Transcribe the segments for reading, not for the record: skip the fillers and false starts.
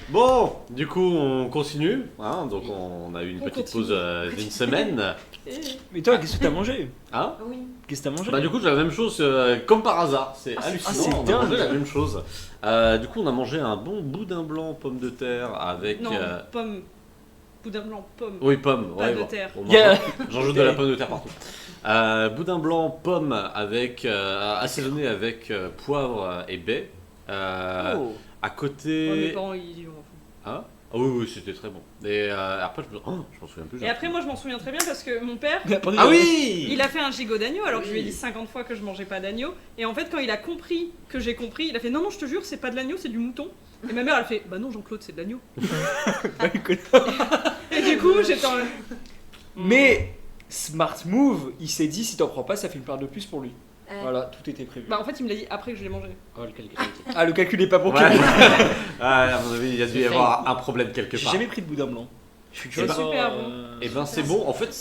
Bon, du coup, on continue. Hein, donc, on a eu une petite pause d'une semaine. Mais toi, qu'est-ce que t'as mangé? Hein Oui. Qu'est-ce que t'as mangé? Bah, du coup, j'ai la même chose comme par hasard. C'est hallucinant. c'est on a dingue. mangé la même chose. Du coup, on a mangé un bon boudin blanc pomme de terre avec. Non, pomme. Boudin blanc, pomme. Oui, pomme. Pas ouais, de bon. terre. Bon, Yeah. J'en joue de la pomme de terre partout. Boudin blanc pomme avec assaisonné avec poivre et baie. Oh. À Ouais, mes côté. parents, ils m'en foutent. Hein Ah oui, oui, c'était très bon. Et après, je m'en souviens plus. Et après, moi, je m'en souviens très bien parce que mon père, Ah oui il a fait un gigot d'agneau alors que je lui ai dit 50 fois que je mangeais pas d'agneau. Et en fait, quand il a compris que j'ai compris, il a fait non, non, je te jure, c'est pas de l'agneau, c'est du mouton. Et ma mère, elle fait bah non, Jean-Claude, c'est de l'agneau. Et du coup, j'étais en. Mais smart move, il s'est dit si t'en prends pas, ça fait une part de plus pour lui. Voilà, tout était prévu. Bah, en fait, il me l'a dit après que je l'ai mangé. Oh, le calcul. Ah, le calcul est pas bon. Ouais. À mon avis, il y a dû y avoir un problème quelque J'ai part. jamais pris de boudin blanc. Je suis C'est super bon. Et ben c'est bon, en fait.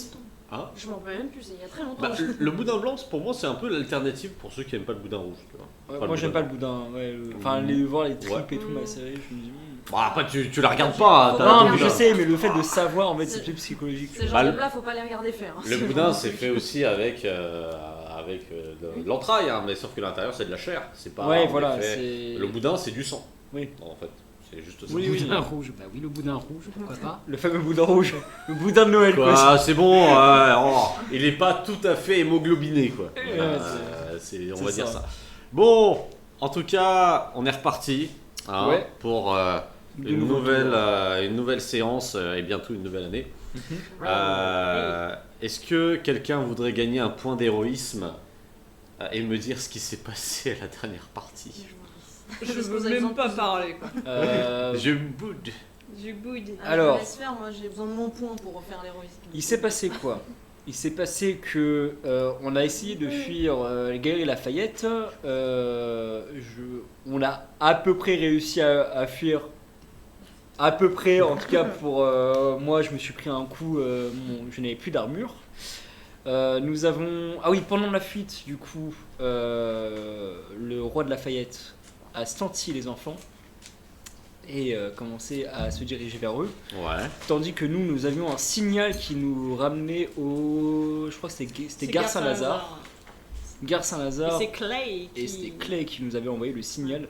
Hein Je m'en rappelle même plus, il y a très longtemps. Bah, le boudin blanc, pour moi, c'est un peu l'alternative pour ceux qui aiment pas le boudin rouge. Tu vois. Ouais, Pas moi le j'aime boudin pas le boudin. Ouais, enfin, voir les tripes Ouais. et tout macérées, je me dis. Bon, après, tu la regardes pas. Faut t'as pas la Non, le mais boudin. je sais, mais le fait de savoir en fait, c'est plus psychologique. Ces Bah, genres de le- plats, faut pas les regarder faire. Le boudin, c'est fait aussi avec de l'entraille, hein, mais sauf que l'intérieur, c'est de la chair. C'est pas. Ouais, en voilà, effet- c'est. Le boudin, c'est du sang. Oui. En fait, c'est juste ça. Oui, Le oui. boudin rouge, bah oui, le boudin rouge, pourquoi pas. Le fameux boudin rouge. Le boudin de Noël, quoi. Quoi, c'est bon, il est pas tout à fait hémoglobiné, quoi. On va c'est dire ça. ça. Bon, en tout cas, on est reparti hein, Ouais. pour De une nouveau nouvelle séance et bientôt une nouvelle année. Mhm. Est-ce que quelqu'un voudrait gagner un point d'héroïsme et me dire ce qui s'est passé à la dernière partie? Je veux même pas parler quoi. Je boude. Je boude. Alors. Je laisse faire, moi j'ai besoin de mon point pour refaire l'héroïsme. Il s'est passé quoi? Il s'est passé que on a essayé de fuir les Galeries Lafayette. On a à peu près réussi à fuir. À peu près, en tout cas pour moi, je me suis pris un coup. Je n'avais plus d'armure. Nous avons. Ah oui, pendant la fuite, du coup, le roi de Lafayette a senti les enfants et commencé à se diriger vers eux. Ouais. Tandis que nous avions un signal qui nous ramenait au. Je crois que c'était Gare Saint-Lazare. Gare Saint-Lazare. Et c'est Clay Et c'était Clay qui nous avait envoyé le signal.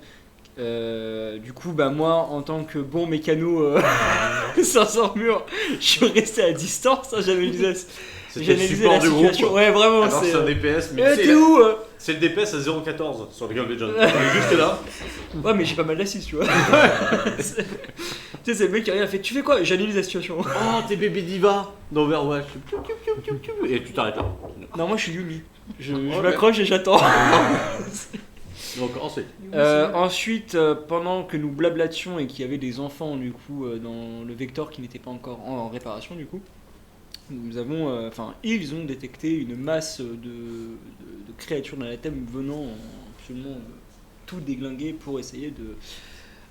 Du coup, bah moi, en tant que bon mécano sans armure, je suis resté à distance. Hein, C'était le j'analysais support la du situation. groupe. Ouais, vraiment. Alors c'est c'est un euh, DPS, mais eh, tu sais, t'es où c'est le DPS à 0,14 sur le Game Legends. On est juste là. Ouais, mais j'ai pas mal d'assises, tu vois. Tu sais, c'est le mec qui arrive, il a fait. Tu fais quoi? J'analyse la situation. Oh, t'es bébé diva dans Overwatch. Et tu t'arrêtes là. Non, moi je suis Yumi. Je Ok. m'accroche et j'attends. Donc ensuite. Ensuite, pendant que nous blablations et qu'il y avait des enfants du coup dans le vecteur qui n'était pas encore en réparation du coup, nous avons, ils ont détecté une masse de créatures dans la thème venant absolument tout déglinguer pour essayer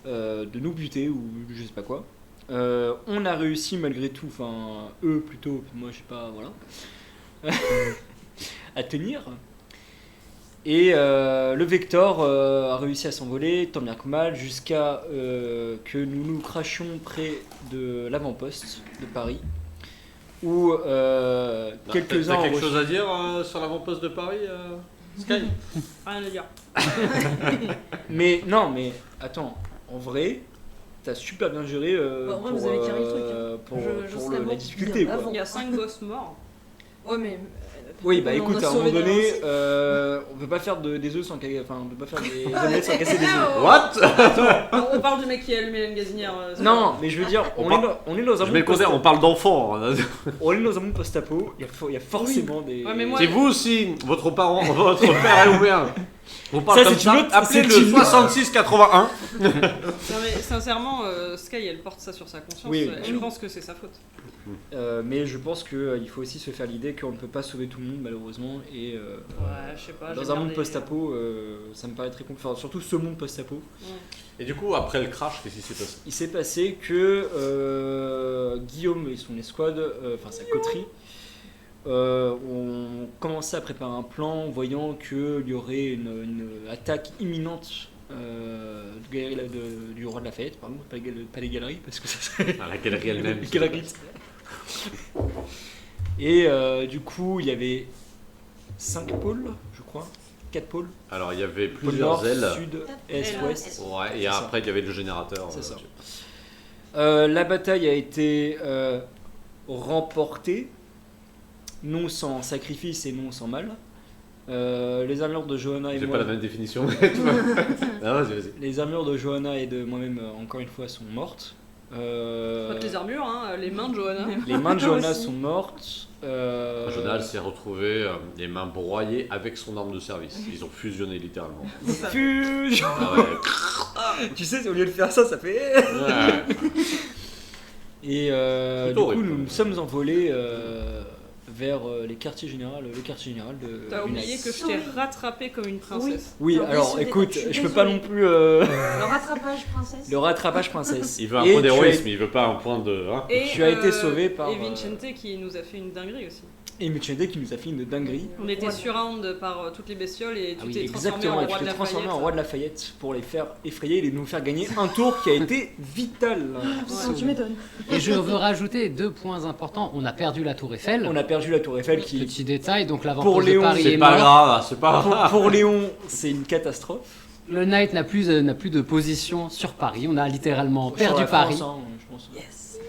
de nous buter ou je sais pas quoi. On a réussi malgré tout, enfin eux plutôt, moi je sais pas, voilà, à tenir. Et le Vector a réussi à s'envoler, tant bien que mal, jusqu'à que nous nous crachions près de l'avant-poste de Paris, où quelques-uns T'as quelque ont chose à dire sur l'avant-poste de Paris, Sky? Rien à dire. Mais non, mais attends, en vrai, t'as super bien géré Bah, en vrai, vous avez carré le truc, hein. pour, Je pour serais la morte difficulté. bien Quoi. avant. Il y a 5 boss morts. Ouais, mais. Oui, bah on en écoute, a à un moment sauvé donné, d'avance. on peut pas faire des œufs sans casser, enfin, on peut pas faire des omelettes sans casser des œufs. What? On parle du mec qui a allumé une gazinière. Non, mais je veux dire, On on parle- est dans un Je mets le monde concert, on post-apo. parle d'enfants. On est dans un monde post-apo, il y a forcément des. Ouais, mais moi- C'est vous aussi, votre père est ouvert. Vous parlez Ça, comme c'est une ça, autre- appelez c'est le une autre- 6681. Non mais sincèrement, Sky elle porte ça sur sa conscience. Oui, bien Elle sûr. pense que c'est sa faute. Mais je pense qu'il faut aussi se faire l'idée qu'on ne peut pas sauver tout le monde malheureusement et Ouais, je sais pas. dans j'ai un monde regardé- post-apo, ça me paraît très compliqué. Enfin, surtout ce monde post-apo. Et du coup, après le crash, qu'est-ce qui s'est passé? Il s'est passé que Guillaume et son escouade, enfin sa coterie, ont commencé à préparer un plan, voyant qu'il y aurait une attaque imminente du roi de Lafayette, pardon, pas les galeries, parce que ça serait... Ah, la galerie elle-même. Les galeries. Et du coup, il y avait 5 pôles, je crois. 4 pôles. Alors il y avait Pôle plusieurs nord, ailes. sud, est, ouest. Ouais, et C'est après il y avait le générateur. C'est ça. dessus. La bataille a été remportée, non sans sacrifice et non sans mal. Les armures de Johanna et J'ai moi... pas la même définition, mais tu vois. Ah, vas-y. Les armures de Johanna et de moi-même, encore une fois, sont mortes. Pas que les armures, hein, les mains de Johanna. Les mains de Johanna Aussi. sont mortes. Johanna s'est retrouvé les mains broyées avec son arme de service. Ils ont fusionné littéralement. Fusion. Ah ouais. Tu sais, au lieu de faire ça, ça fait... Ouais. Et du Plutôt coup, horrible. nous nous sommes envolés vers le quartier général de T'as oublié United. que je t'ai rattrapée comme une princesse. Oui, Non, alors désolée, écoute, je suis je peux pas désolée. non plus... Le rattrapage princesse. le rattrapage princesse. Il veut un Et point tu as- d'héroïsme, il veut pas un point de. Hein. Et, Tu as été sauvé par, Et Vincente qui nous a fait une dinguerie aussi. Et Muchende qui nous a fait une dinguerie. On était Ouais. surround par toutes les bestioles et tu t'es transformé Exactement, en et tu roi de t'es la transformé en Lafayette. roi de Lafayette pour les faire effrayer et nous faire gagner un tour qui a été vital. Putain, tu m'étonnes. Et je veux rajouter 2 points importants. On a perdu la Tour Eiffel. On a perdu la tour Eiffel qui... Petit détail, donc Pour l'avant-poste de Léon, Paris C'est est pas mort. grave, c'est pas Pour, grave. pour Léon, c'est une catastrophe. Le Knight n'a plus de position sur Paris. On a littéralement Sur perdu la Paris. France, hein, je pense. Yes.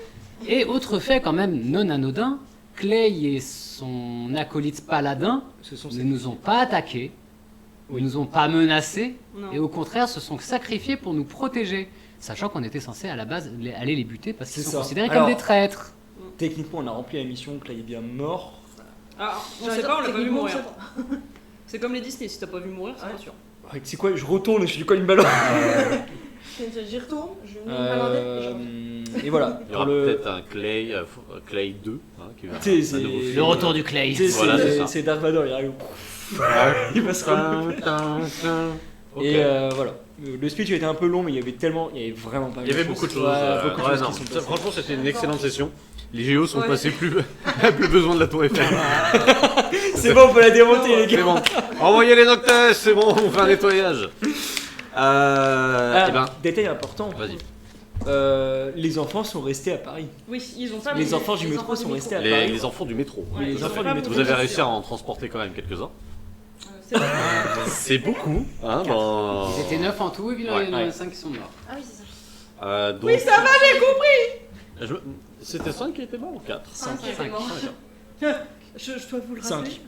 Et autre fait quand même non anodin, Clay et son acolyte paladin Ce sont ne ces... nous ont pas attaqués, Oui. ne nous ont pas menacés, Non. et au contraire se sont sacrifiés pour nous protéger, sachant qu'on était censé à la base aller les buter parce qu'ils C'est sont ça. considérés Alors- comme des traîtres. Techniquement, on a rempli la mission, que là, il est bien mort. Ah, on J'allais sait dire, pas, on l'a pas vu techniquement, mourir. c'est pas- C'est comme les Disney, si t'as pas vu mourir, c'est Ouais. pas sûr. Ouais, tu sais quoi, je retourne et je lui colle une balle. J'y retourne, je mets une balle en tête et je reviens. Et voilà. Il y aura Pour le... peut-être un Clay 2 hein, qui va. Tu sais, un nouveau c'est- film. Le retour du Clay. Tu sais, Voilà, c'est ça. c'est Darth Vader, il arrive. Il va se relever. Ok. Et voilà. Le speech a été un peu long, mais il y avait vraiment pas Il y avait grand-chose. beaucoup de choses. Ouais, beaucoup de ouais, choses non, qui sont ça, passées. franchement, c'était une excellente session. Les géos sont Ouais. passés plus besoin de la tour Eiffel. C'est bon, on peut la démonter, les C'est gars. bon. Envoyez les Noctes, c'est bon, on fait un nettoyage. Ah, Eh ben, détail important. vas-y. Les enfants sont restés à Paris. Oui, ils ont pas Les vu. enfants du les métro enfants du sont métro. restés à Paris. Les enfants du métro. Ouais, les ils ont enfants pas du métro. Vous avez réussi à en transporter quand même quelques-uns. C'est vrai. C'est beaucoup. Hein, dans... Ils étaient 9 en tout, et puis là, Ouais. il y en a Ouais. 5 qui sont morts. Ah oui, c'est ça. Donc... Oui, ça va, j'ai compris. C'était 5 qui étaient morts ou 4 5 qui étaient morts. Je dois vous le 5. rappeler.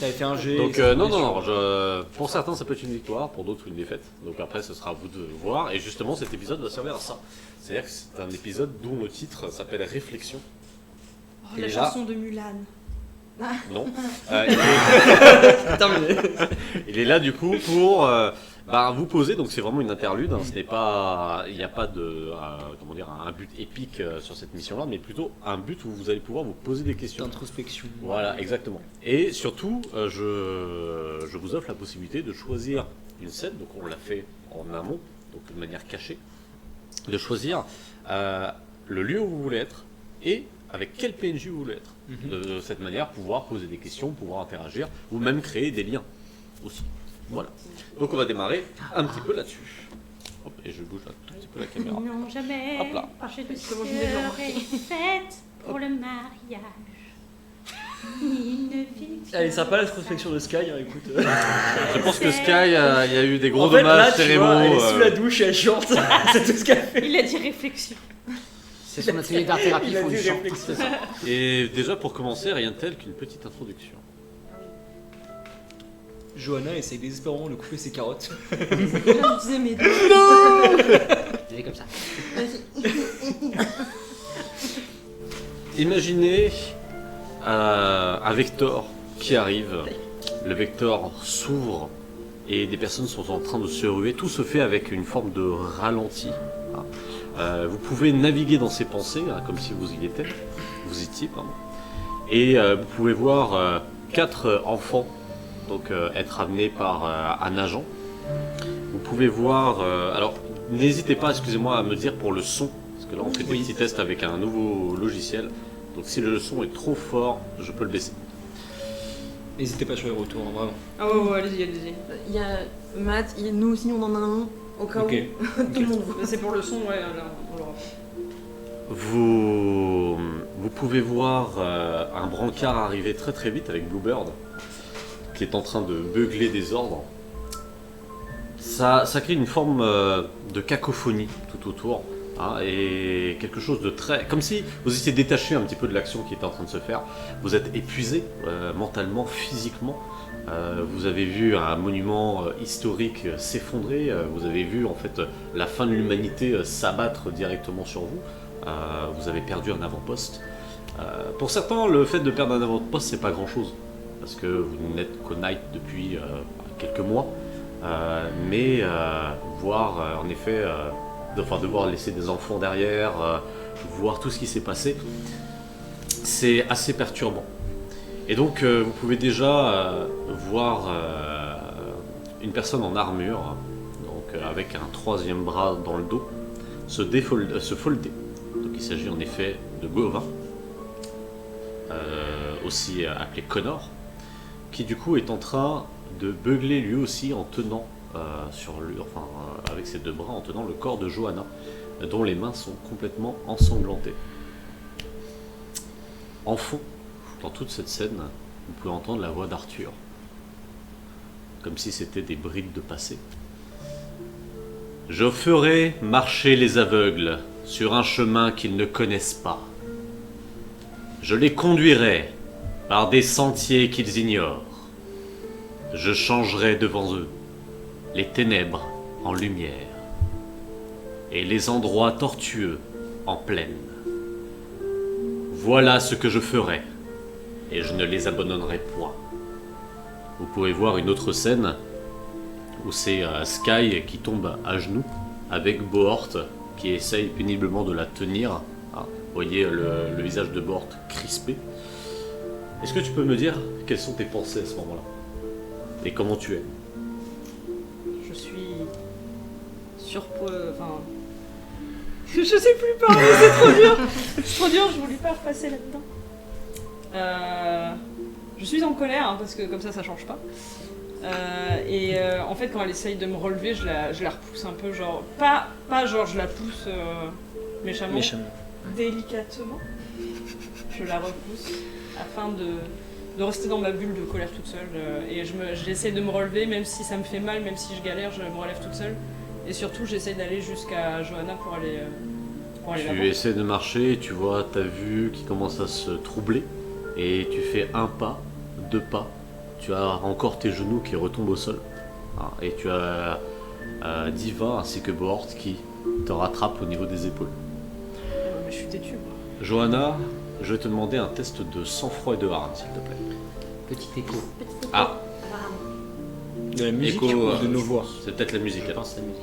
T'avais fait un jet. Donc ça non, tombait non, sur- non, pour certains ça peut être une victoire, pour d'autres une défaite. Donc après ce sera à vous de voir. Et justement cet épisode va servir à ça. C'est-à-dire que c'est un épisode dont le titre s'appelle Réflexion. Oh, Et la là- chanson de Mulan. Non. Terminé. Il est là du coup pour vous poser. Donc c'est vraiment une interlude. Hein. Ce n'est pas, il n'y a pas de, comment dire, un but épique sur cette mission-là, mais plutôt un but où vous allez pouvoir vous poser des questions. D'introspection. Voilà, exactement. Et surtout, je vous offre la possibilité de choisir une scène, donc on l'a fait en amont, donc de manière cachée, de choisir le lieu où vous voulez être et avec quel PNJ vous voulez être. De cette manière, pouvoir poser des questions, pouvoir interagir, ou même créer des liens aussi. Voilà. Donc on va démarrer un petit peu là-dessus. Hop, et je bouge un tout petit peu la caméra. Non, jamais. Hop là. Marcher de C'est bon, je l'ai déjà remarqué. est faite pour le mariage. Ni une vie. Elle est sympa l'introspection de Sky, hein, écoute. Je pense que Sky, il y a eu des gros En fait, dommages là, tu vois, cérébraux. elle est sous la douche et elle chante. C'est tout ce qu'elle fait. Il a dit réflexion. C'est son atelier d'art-thérapie, Il il a faut dit du chant. réflexion. Et déjà pour commencer, rien de tel qu'une petite introduction. Johanna essaye désespérément de couper ses carottes. Je disais mes deux. Elle est comme ça. Imaginez un Vector qui arrive, le Vector s'ouvre et des personnes sont en train de se ruer. Tout se fait avec une forme de ralenti. Hein. Vous pouvez naviguer dans ses pensées, hein, comme si vous y étiez, pardon. Et vous pouvez voir 4 enfants donc, être amenés par un agent. Vous pouvez voir... alors, n'hésitez pas, excusez-moi, à me dire pour le son, parce que là on fait des Oui. petits tests avec un nouveau logiciel. Donc si le son est trop fort, je peux le baisser. N'hésitez pas sur les retours, hein, vraiment. Ah ouais, allez-y, allez-y. Il y a Matt, nous aussi on en a un, au cas Ok. où tout le monde voit. Mais c'est pour le son, ouais, là, on l'aura. Vous pouvez voir un brancard arriver très très vite avec Bluebird qui est en train de beugler des ordres. Ça crée une forme de cacophonie tout autour, hein, et quelque chose de très... Comme si vous étiez détaché un petit peu de l'action qui était en train de se faire. Vous êtes épuisé mentalement, physiquement. Vous avez vu un monument historique s'effondrer. Vous avez vu en fait la fin de l'humanité s'abattre directement sur vous. Vous avez perdu un avant-poste. Pour certains, le fait de perdre un avant-poste, c'est pas grand-chose, parce que vous n'êtes qu'au Night depuis quelques mois. Mais voir en effet, devoir laisser des enfants derrière, voir tout ce qui s'est passé, c'est assez perturbant. Et donc vous pouvez déjà voir une personne en armure, donc avec un troisième bras dans le dos, se folder. Donc il s'agit en effet de Gauvin, aussi appelé Connor, qui du coup est en train de beugler lui aussi en tenant avec ses deux bras, en tenant le corps de Johanna, dont les mains sont complètement ensanglantées. En fond, dans toute cette scène, vous pouvez entendre la voix d'Arthur, comme si c'était des bribes de passé. Je ferai marcher les aveugles sur un chemin qu'ils ne connaissent pas. Je les conduirai par des sentiers qu'ils ignorent. Je changerai devant eux les ténèbres en lumière et les endroits tortueux en plaine. Voilà ce que je ferai, et je ne les abandonnerai point. Vous pouvez voir une autre scène où c'est Sky qui tombe à genoux avec Bohort qui essaye péniblement de la tenir. Vous voyez le visage de Bohort crispé. Est-ce que tu peux me dire quelles sont tes pensées à ce moment-là? Et comment tu es? Je suis enfin... je sais plus parler, c'est trop dur. C'est trop dur, je voulais pas repasser là-dedans. Je suis en colère, hein, parce que comme ça change pas. En fait, quand elle essaye de me relever, je la repousse un peu, genre... Pas genre je la pousse méchamment. Délicatement. Je la repousse afin de rester dans ma bulle de colère toute seule. Et j'essaie de me relever, même si ça me fait mal, même si je galère, je me relève toute seule. Et surtout, j'essaie d'aller jusqu'à Johanna pour aller Tu essaies de marcher, et tu vois ta vue qui commence à se troubler. Et tu fais un pas, deux pas. Tu as encore tes genoux qui retombent au sol. Et tu as Diva ainsi que Bohort qui te rattrape au niveau des épaules. Mais je suis têtue, moi. Johanna, je vais te demander un test de sang-froid et de hargne, s'il te plaît. Petit écho. Ah, De la musique écho, ou de nos voix? c'est peut-être la musique. Je pense à la musique.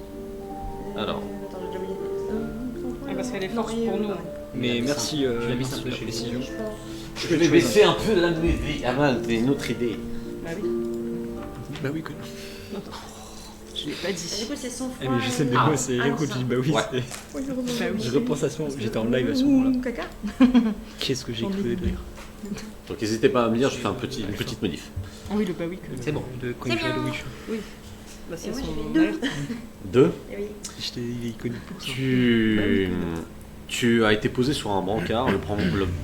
Alors. Attends, j'ai déjà mis Parce qu'elle est Non, force et, pour nous. Mais merci, Tu l'as mis merci simple de la chez les précision. Je vais baisser un peu la musique avant une autre idée. Bah oui. Bah oui, Connor. Je l'ai pas Du dit. coup, c'est son Eh mais je sais, mais moi c'est écoute, je dis bah oui, Ouais. c'est... Bah oui. Je repense à ce moment, j'étais en live à ce moment-là. Caca. Qu'est-ce que j'ai cru de lire? Donc n'hésitez pas à me dire, je fais une petite modif. Ah oui, le bah oui. C'est bon. De Conjure the Witcher. Bah c'est Et moi, son j'ai fait deux. alerte. 2. Eh oui. Il est connu pour ça. Tu as été posé sur un brancard. Le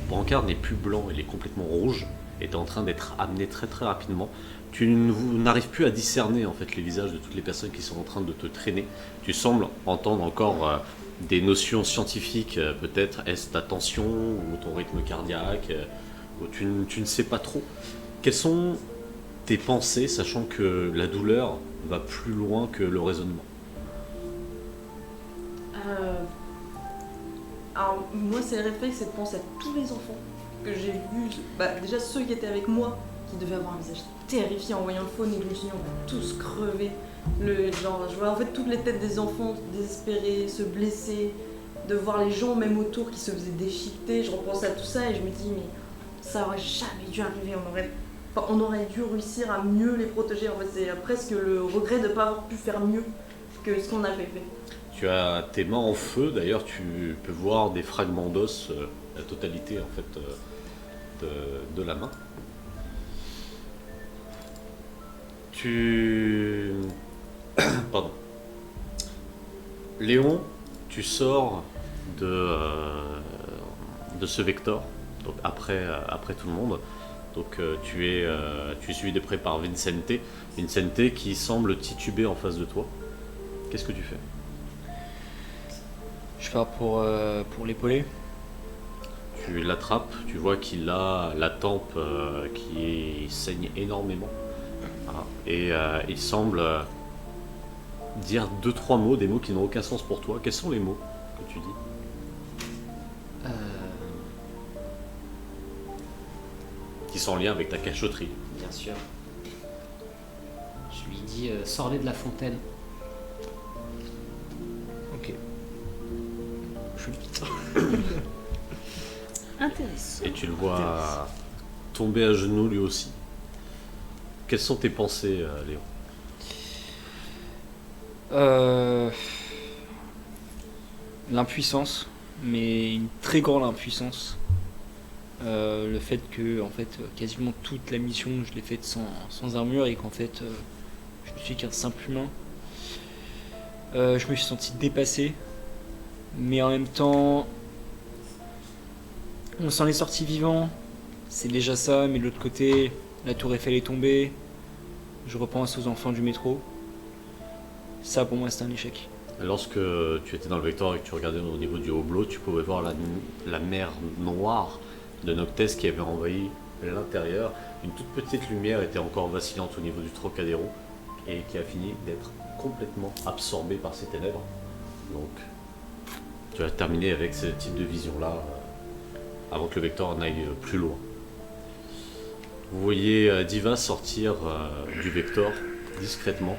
brancard n'est plus blanc, il est complètement rouge. Et tu es en train d'être amené très très rapidement. Tu n'arrives plus à discerner en fait les visages de toutes les personnes qui sont en train de te traîner. Tu sembles entendre encore des notions scientifiques, peut-être est-ce ta tension ou ton rythme cardiaque, ou tu ne sais pas trop. Quelles sont tes pensées, sachant que la douleur va plus loin que le raisonnement? Alors, moi, c'est le réflexe, c'est de penser à tous les enfants que j'ai vus. Bah, déjà, ceux qui étaient avec moi, qui devaient avoir un visage terrifiant en voyant le faune, et je me suis dit, on va tous crever. Je vois en fait toutes les têtes des enfants désespérés, se blesser, de voir les gens, même autour, qui se faisaient déchiqueter. Je repense à tout ça et je me dis, mais ça aurait jamais dû arriver. On aurait dû réussir à mieux les protéger. En fait, c'est presque le regret de ne pas avoir pu faire mieux que ce qu'on avait fait. Tu as tes mains en feu, d'ailleurs tu peux voir des fragments d'os, la totalité en fait de la main. Tu... Pardon. Léon, tu sors de ce vecteur, donc après tout le monde. Donc tu es suivi de près par Vincente. Vincente qui semble tituber en face de toi. Qu'est-ce que tu fais? Je pars pour l'épauler. Tu l'attrapes, tu vois qu'il a la tempe qui saigne énormément. Voilà. Et il semble dire 2-3 mots, des mots qui n'ont aucun sens pour toi. Quels sont les mots que tu dis? Qui sont en lien avec ta cachotterie. Bien sûr. Je lui dis sors-les de la fontaine. Ok. Intéressant. Et tu le vois tomber à genoux lui aussi. Quelles sont tes pensées, Léon? L'impuissance, mais une très grande impuissance. Le fait que quasiment toute la mission je l'ai faite sans armure et qu'en fait je ne suis qu'un simple humain. Je me suis senti dépassé, mais en même temps on s'en est sorti vivant, c'est déjà ça, mais de l'autre côté la tour Eiffel est tombée, je repense aux enfants du métro, ça pour moi c'est un échec. Lorsque tu étais dans le vecteur et que tu regardais au niveau du hublot, tu pouvais voir la mer noire de Noctès qui avait envahi l'intérieur. Une toute petite lumière était encore vacillante au niveau du Trocadéro et qui a fini d'être complètement absorbée par ces ténèbres. Donc, tu as terminé avec ce type de vision-là avant que le vecteur n'aille plus loin. Vous voyez Diva sortir du vecteur discrètement,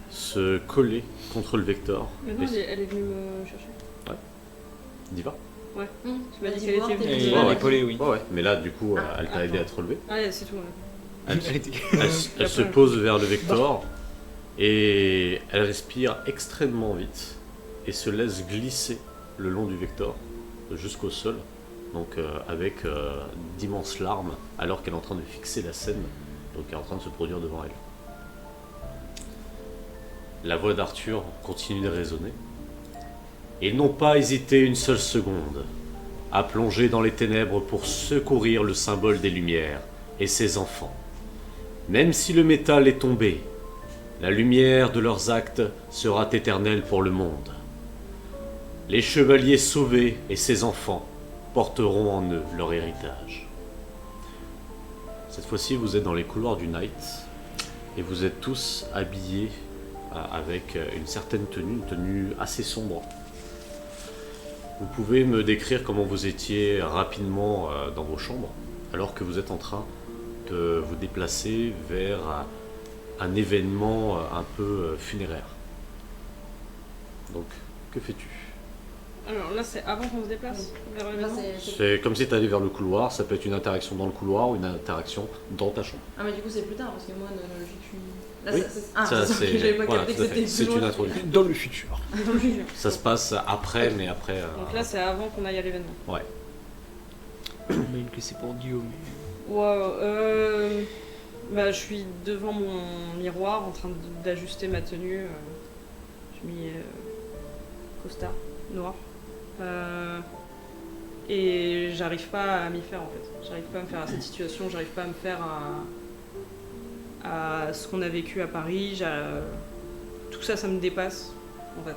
se coller contre le vecteur. Mais non, elle est venue me chercher. Diva? Ouais. Tu Tu m'as dit qu'elle était venue. Et Ouais, ouais. l'épaulé, oui. Ouais, mais là, du coup, elle t'a aidé à attends. te relever. Ouais, c'est tout. Ouais. Elle se pose vers le vecteur et elle respire extrêmement vite et se laisse glisser le long du vecteur jusqu'au sol, donc avec d'immenses larmes alors qu'elle est en train de fixer la scène, donc elle est en train de se produire devant elle. La voix d'Arthur continue de résonner. Ils n'ont pas hésité une seule seconde à plonger dans les ténèbres pour secourir le symbole des Lumières et ses enfants. Même si le métal est tombé, la lumière de leurs actes sera éternelle pour le monde. Les chevaliers sauvés et ses enfants porteront en eux leur héritage. Cette fois-ci, vous êtes dans les couloirs du Night et vous êtes tous habillés avec une certaine tenue, une tenue assez sombre. Vous pouvez me décrire comment vous étiez rapidement dans vos chambres alors que vous êtes en train de vous déplacer vers un événement un peu funéraire. Donc, que fais-tu? Alors là, c'est avant qu'on se déplace vers Là, l'événement. C'est comme si tu allais vers le couloir, ça peut être une interaction dans le couloir ou une interaction dans ta chambre. Ah, mais du coup, c'est plus tard parce que moi, je suis. Là, Oui, ça, c'est j'avais pas voilà, capté tout à que fait. c'était C'est plus une loin. introduction. Dans le futur. Dans le futur. Ça se passe après, mais après... Donc là, c'est avant qu'on aille à l'événement. ouais. J'imagine que c'est pour Guillaume. Wow, bah, je suis devant mon miroir en train d'ajuster ma tenue. Je mis costard noir. Et j'arrive pas à m'y faire en fait. J'arrive pas à me faire à cette situation, j'arrive pas à me faire à ce qu'on a vécu à Paris. Tout ça, ça me dépasse en fait.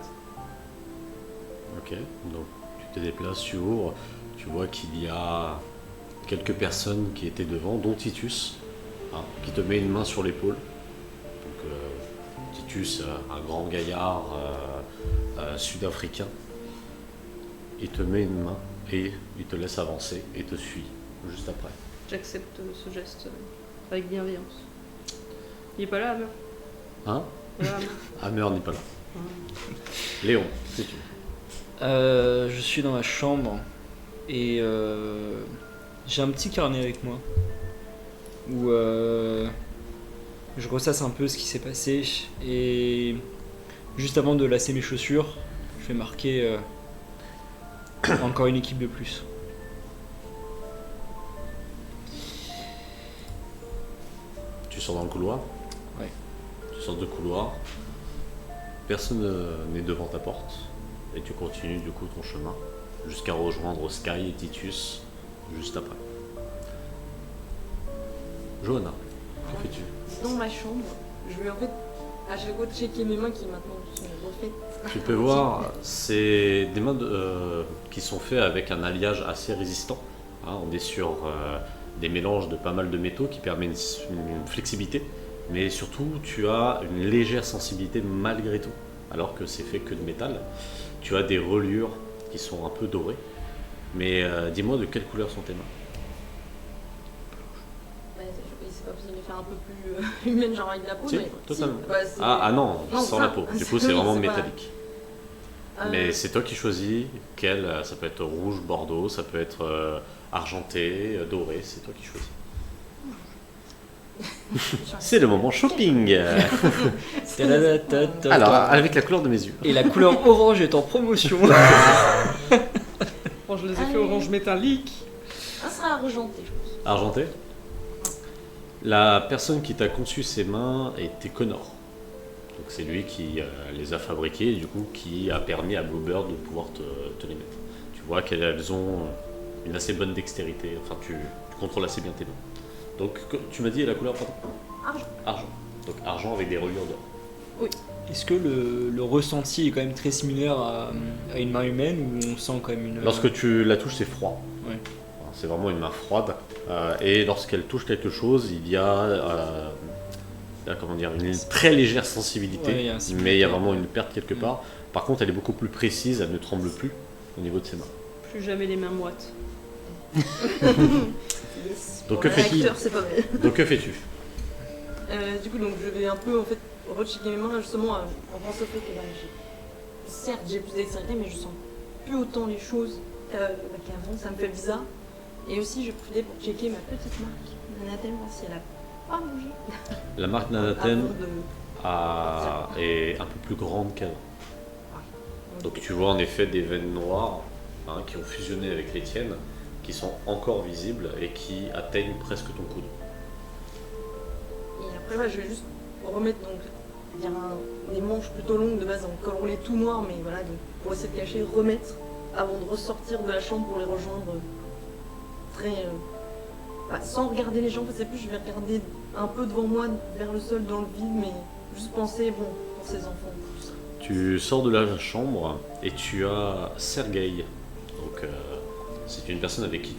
Ok, donc tu te déplaces, tu ouvres, tu vois qu'il y a quelques personnes qui étaient devant, dont Titus, qui te met une main sur l'épaule. Donc Titus, un grand gaillard sud-africain, il te met une main et il te laisse avancer et te suit juste après. J'accepte ce geste avec bienveillance. Il est pas là, Hammer. Hein? Voilà, Hammer. Hammer n'est pas là. Léon, c'est tu. Je suis dans ma chambre et j'ai un petit carnet avec moi où je ressasse un peu ce qui s'est passé et juste avant de lasser mes chaussures, je vais marquer encore une équipe de plus. Tu sors dans le couloir? Ouais. Tu sors de couloir, personne n'est devant ta porte, et tu continues du coup ton chemin jusqu'à rejoindre Sky et Titus juste après. Johanna, que fais-tu? Dans ma chambre, je vais en fait à chaque fois checker mes mains qui maintenant sont refaites. Tu peux voir, c'est des mains qui sont faits avec un alliage assez résistant. Hein, on est sur des mélanges de pas mal de métaux qui permettent une flexibilité, mais surtout tu as une légère sensibilité malgré tout, alors que c'est fait que de métal. Tu as des reliures qui sont un peu dorées, mais dis-moi de quelle couleur sont tes mains? C'est pas possible de les faire un peu plus humaine, genre avec de la peau. Si, mais totalement. bah, c'est- Ah non, Non, sans ça, la peau. Du coup, oui, c'est vraiment c'est pas- métallique. Mais c'est toi qui choisis quel. Ça peut être rouge, bordeaux, ça peut être argenté, doré, c'est toi qui choisis. C'est le moment shopping. Ta-da-da-ta-ta. Alors, avec la couleur de mes yeux. Et la couleur orange est en promotion. Bon, je les ai fait orange métallique. Un sera argenté, je pense. Argenté. La personne qui t'a conçu ces mains était Connor. Donc c'est lui qui les a fabriquées et du coup qui a permis à Bluebird de pouvoir te les mettre. Tu vois qu'elles ont une assez bonne dextérité, enfin tu contrôles assez bien tes mains. Donc tu m'as dit la couleur pardon? Argent. Argent. Donc argent avec des reliures d'or. Est-ce que le ressenti est quand même très similaire à une main humaine ou on sent quand même une. Lorsque tu la touches c'est froid. Ouais. C'est vraiment une main froide. Et lorsqu'elle touche quelque chose, il y a comment dire, une très légère sensibilité, Ouais, il y a un mais il y a simulateur. vraiment une perte quelque part. Par contre, elle est beaucoup plus précise, elle ne tremble plus au niveau de ses mains. Plus jamais les mains moites. Yes. Donc, Pour que un fais-tu? acteur, c'est pas mal. Donc que fais-tu? Du coup, donc, je vais un peu en fait rechecker mes mains justement en pensant au fait que certes j'ai plus d'extrémité, mais je sens plus autant les choses qu'avant, ça me fait bizarre. Et aussi, je profite pour checker ma petite marque, Nanatem, voir si elle a pas bougé. La marque Avant Nanaten de- est un peu plus grande qu'avant. Donc tu vois en effet des veines noires hein, qui ont fusionné avec les tiennes, qui sont encore visibles et qui atteignent presque ton coude. Et après, ouais, je vais juste remettre donc des manches plutôt longues de base en col roulé tout noir, mais voilà, donc pour essayer de cacher, remettre avant de ressortir de la chambre pour les rejoindre très. Sans regarder les gens, en fait, c'est plus, je vais regarder un peu devant moi, vers le sol, dans le vide, mais juste penser, bon, pour ces enfants, tout ça. Tu sors de la chambre et tu as Sergei. Donc c'est une personne avec qui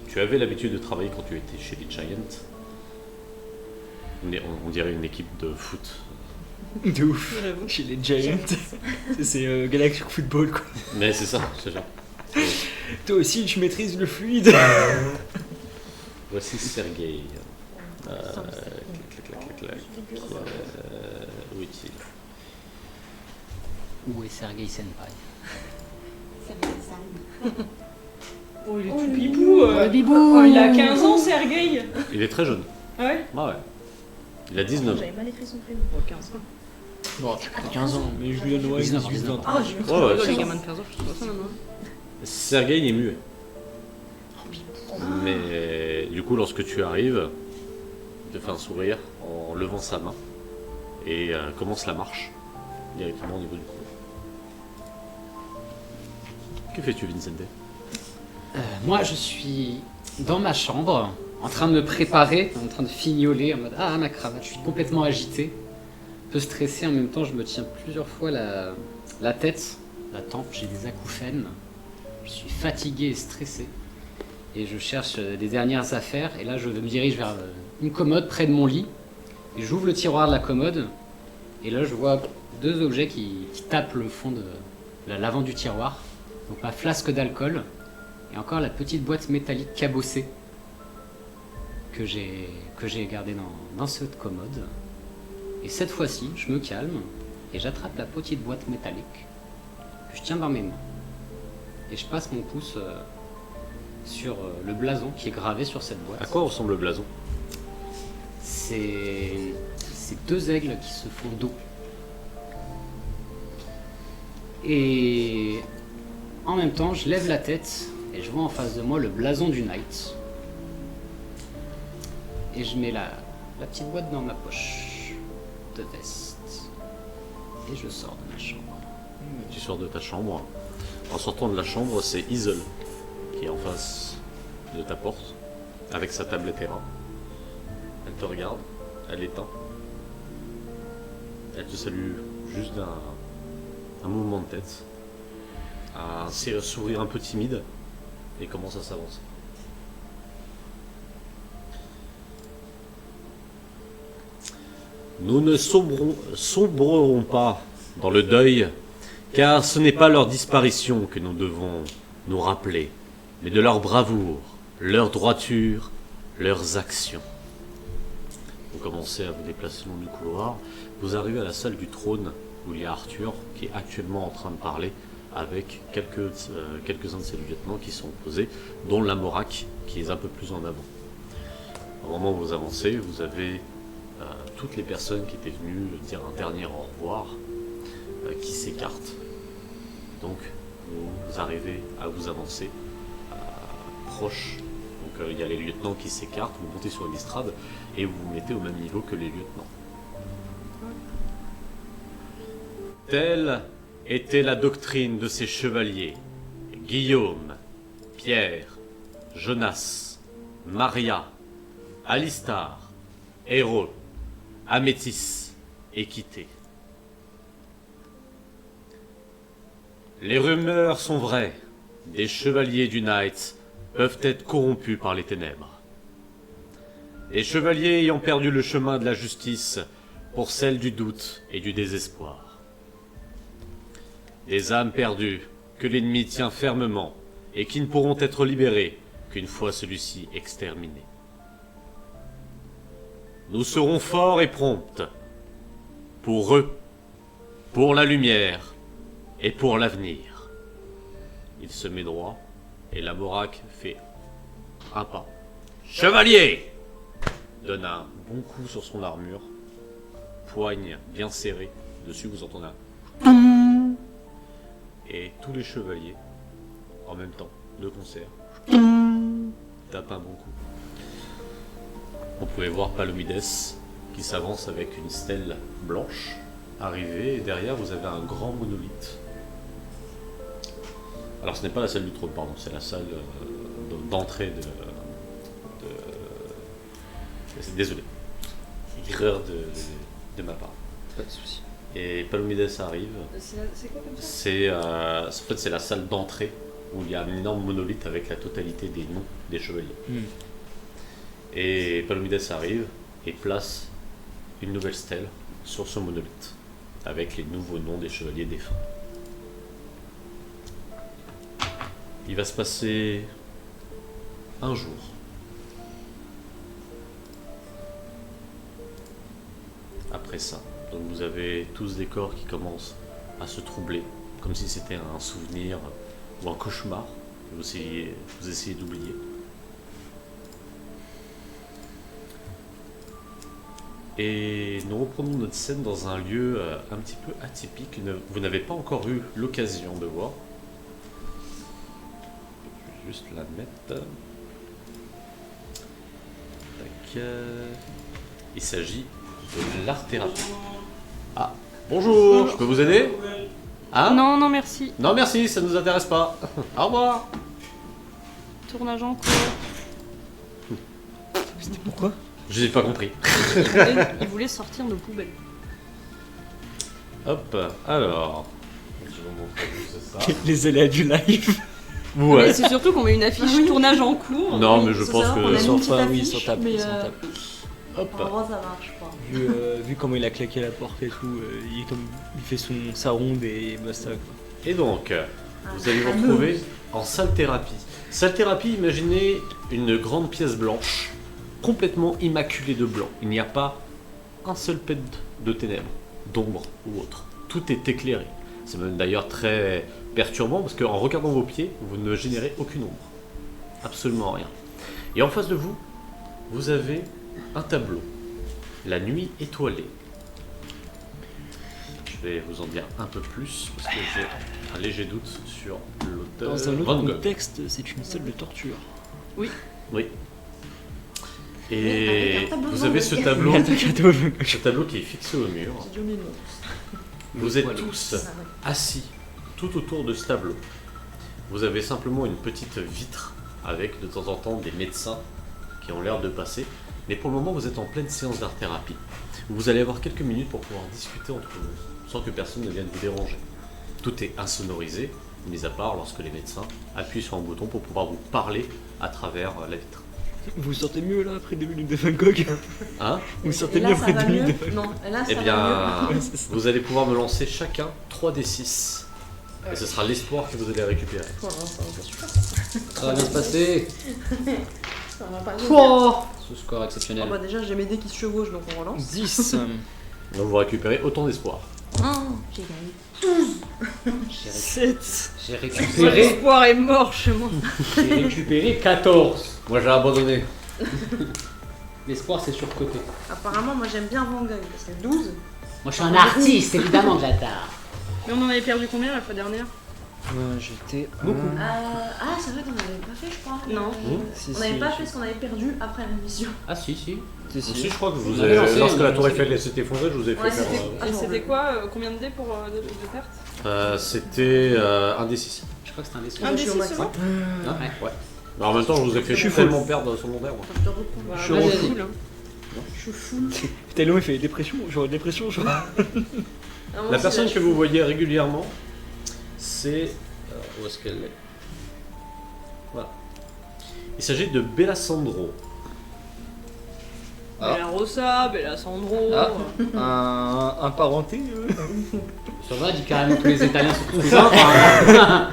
tu avais l'habitude de travailler quand tu étais chez les Giants. On dirait une équipe de foot. De ouf. J'avoue. Chez les Giants. C'est Galactic Football quoi. Mais c'est ça, c'est ça. Toi aussi tu maîtrises le fluide. Voici Sergei. Ça, Clac, clac, clac, clac. Où est-il? Où est Sergei Senpai? Ça va être sale. Oh, il est tout pipou. Oh, bibou. Oh, il a 15 ans, Sergei. Il est très jeune. Ah ouais? Ah ouais. Il a 19 ans. J'avais mal écrit son prénom. Oh, 15 ans. Bon, 15 ans, mais je lui donne 19, 18 19. ans. Ah, j'ai eu Ouais, ouais, Les c'est gamins de 15 ans, je sais pas ça maintenant. Sergei il est muet. Mais du coup, lorsque tu arrives, il te fait un sourire en levant sa main et commence la marche directement au niveau du couloir. Que fais-tu, Vincente? Moi, je suis dans ma chambre, en train de me préparer, en train de fignoler, en mode ah ma cravate, je suis complètement agité, un peu stressé en même temps, je me tiens plusieurs fois la tête, la tempe, j'ai des acouphènes, je suis fatigué et stressé, et je cherche des dernières affaires, et là je me dirige vers une commode près de mon lit, et j'ouvre le tiroir de la commode, et là je vois deux objets qui tapent le fond de l'avant du tiroir, donc ma flasque d'alcool, et encore la petite boîte métallique cabossée que j'ai gardée dans cette commode. Et cette fois-ci, je me calme et j'attrape la petite boîte métallique que je tiens dans mes mains. Et je passe mon pouce sur le blason qui est gravé sur cette boîte. À quoi ressemble le blason? C'est deux aigles qui se font dos. Et en même temps, je lève la tête et je vois en face de moi le blason du Knight. Et je mets la petite boîte dans ma poche. de veste. Et je sors de ma chambre. Tu sors de ta chambre. En sortant de la chambre, c'est Isol qui est en face de ta porte, avec sa tablette Terra. Elle te regarde, elle éteint. Elle te salue juste d'un mouvement de tête, un sourire un peu timide, et commence à s'avancer. Nous ne sombrerons pas dans le deuil, car ce n'est pas leur disparition que nous devons nous rappeler, mais de leur bravoure, leur droiture, leurs actions. Vous commencez à vous déplacer le long du couloir, vous arrivez à la salle du trône où il y a Arthur qui est actuellement en train de parler avec quelques-uns de ses lieutenants qui sont posés, dont l'Amorak qui est un peu plus en avant. Au moment où vous avancez, vous avez toutes les personnes qui étaient venues dire un dernier au revoir qui s'écartent. Donc vous arrivez à vous avancer proche. Donc il y a les lieutenants qui s'écartent, vous montez sur une estrade et vous vous mettez au même niveau que les lieutenants. Telle était la doctrine de ces chevaliers. Guillaume, Pierre, Jonas, Maria, Alistar, Héros, Améthys et Quitté. Les rumeurs sont vraies. Des chevaliers du Night peuvent être corrompus par les ténèbres. Les chevaliers ayant perdu le chemin de la justice pour celle du doute et du désespoir. Des âmes perdues que l'ennemi tient fermement et qui ne pourront être libérées qu'une fois celui-ci exterminé. Nous serons forts et prompts pour eux, pour la lumière et pour l'avenir. Il se met droit et l'Amorak fait un pas. Chevalier! Donne un bon coup sur son armure, poigne bien serré. Dessus vous entendez un... Et tous les chevaliers, en même temps, de concert, tapent un bon coup. Vous pouvez voir Palomides qui s'avance avec une stèle blanche arriver, et derrière vous avez un grand monolithe. Alors ce n'est pas la salle du trône, pardon, c'est la salle d'entrée de... Désolé, erreur de ma part. Pas de soucis. Et Palomides arrive. C'est quoi comme ça? En fait, c'est la salle d'entrée où il y a un énorme monolithe avec la totalité des noms des chevaliers. Et Palomides arrive et place une nouvelle stèle sur ce monolithe avec les nouveaux noms des chevaliers défunts. Il va se passer un jour. Après ça, donc vous avez tous des corps qui commencent à se troubler, comme si c'était un souvenir ou un cauchemar que vous essayez d'oublier. Et nous reprenons notre scène dans un lieu un petit peu atypique que vous n'avez pas encore eu l'occasion de voir. Je vais juste la mettre. Tac. Il s'agit de l'art-thérapie. Ah, bonjour, je peux vous aider? Hein? Non, non, merci. Non, merci, ça ne nous intéresse pas. Au revoir. Tournage en cours. C'était pourquoi? Je n'ai pas compris. Il voulait sortir nos poubelles. Hop, alors. Je vais vous montrer tout ça. Les aléas du live. Mais Ouais. c'est surtout qu'on met une affiche tournage en cours. Non, mais je pense On a que. mis Sans une petite pas, oui, affiche, sans tape, mais sans tape. en Hop. vrai ça marche pas. Vu comment il a claqué la porte et tout, il fait sa ronde et basta quoi. Et donc, vous allez vous retrouver en salle thérapie. Salle thérapie, imaginez une grande pièce blanche, complètement immaculée de blanc. Il n'y a pas un seul pet de ténèbres, d'ombre ou autre. Tout est éclairé. C'est même d'ailleurs très perturbant parce qu'en regardant vos pieds, vous ne générez aucune ombre. Absolument rien. Et en face de vous, vous avez un tableau. La nuit étoilée. Je vais vous en dire un peu plus parce que j'ai un léger doute sur l'auteur. Dans un autre Van Gogh. contexte, c'est une salle de torture. Oui. Et avec un tableau vous devant avez le ce gars. tableau, Cadeau. ce tableau qui est fixé au mur. J'ai déjà oublié le nom. Vous êtes tous Ah ouais. assis tout autour de ce tableau. Vous avez simplement une petite vitre avec de temps en temps des médecins qui ont l'air de passer. Mais pour le moment, vous êtes en pleine séance d'art-thérapie. Vous allez avoir quelques minutes pour pouvoir discuter entre vous, sans que personne ne vienne vous déranger. Tout est insonorisé, mis à part lorsque les médecins appuient sur un bouton pour pouvoir vous parler à travers la vitre. Vous vous sentez mieux là après 2 minutes de Van Gogh? Hein? Vous vous Et sentez là, mieux ça après va 2 minutes de mieux Van Gogh? Non, et là, ça Eh va bien, Ouais, c'est ça. vous allez pouvoir me lancer chacun 3d6. Et ce sera l'espoir que vous allez récupérer. mieux. Pour l'instant, c'est super. Ça va bien se passer. Ça va pas bien. Oh, ce score Ah exceptionnel. bah déjà, j'ai mes dés qui se chevauchent, donc on relance. 10. Donc vous récupérez autant d'espoir. Oh, j'ai gagné. J'ai 7. récupéré, L'espoir est mort chez moi. j'ai récupéré 14. Moi j'ai abandonné. L'espoir, c'est surcoté. Apparemment, moi j'aime bien Van Gogh, parce que 12. Moi, je suis un artiste, évidemment, de la tare. Mais on en avait perdu combien la fois dernière? J'étais. Beaucoup. Ah, c'est vrai qu'on n'avait pas fait, je crois. Non. On n'avait pas fait ce qu'on avait perdu après la mission. Ah, si, si. Si, je crois que je vous On avait lancé, lorsque on la avait tour lancé. Eiffel s'est effondrée, je vous ai fait Ouais, faire. c'était- Ah, Et je c'était m'en quoi combien de dés pour de perte? C'était un des 6. Je crois que c'est un des Un je des suis au 6 max. c'est bon? Ouais. Ouais. Mais en même temps, je vous ai fait Je suis tellement full. perdre sur le long terme. Je te reprends. Bah, Je vas-y, refous. cool, hein. Je suis full. Talon il fait dépression, genre dépression, genre. Ah, moi La aussi, personne là, que vous voyez régulièrement, c'est. Où est-ce qu'elle est? Voilà. Il s'agit de Bella Sandro. Ah. Bella Rossa, Bella Sandro. Ah. Un parenté Ça va, dit carrément tous les Italiens sont tous cousins. Enfin,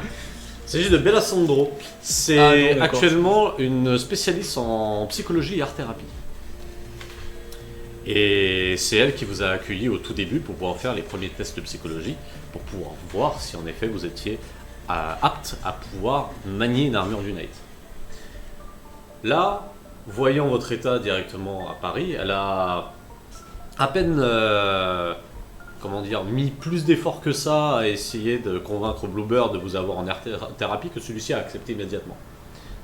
Il s'agit de Bella Sandro. C'est Ah non, d'accord. actuellement une spécialiste en psychologie et art-thérapie. Et c'est elle qui vous a accueilli au tout début pour pouvoir faire les premiers tests de psychologie, pour pouvoir voir si en effet vous étiez apte à pouvoir manier une armure du Knight. Là, voyant votre état directement à Paris, elle a à peine mis plus d'efforts que ça à essayer de convaincre Bluebird de vous avoir en art-thérapie que celui-ci a accepté immédiatement.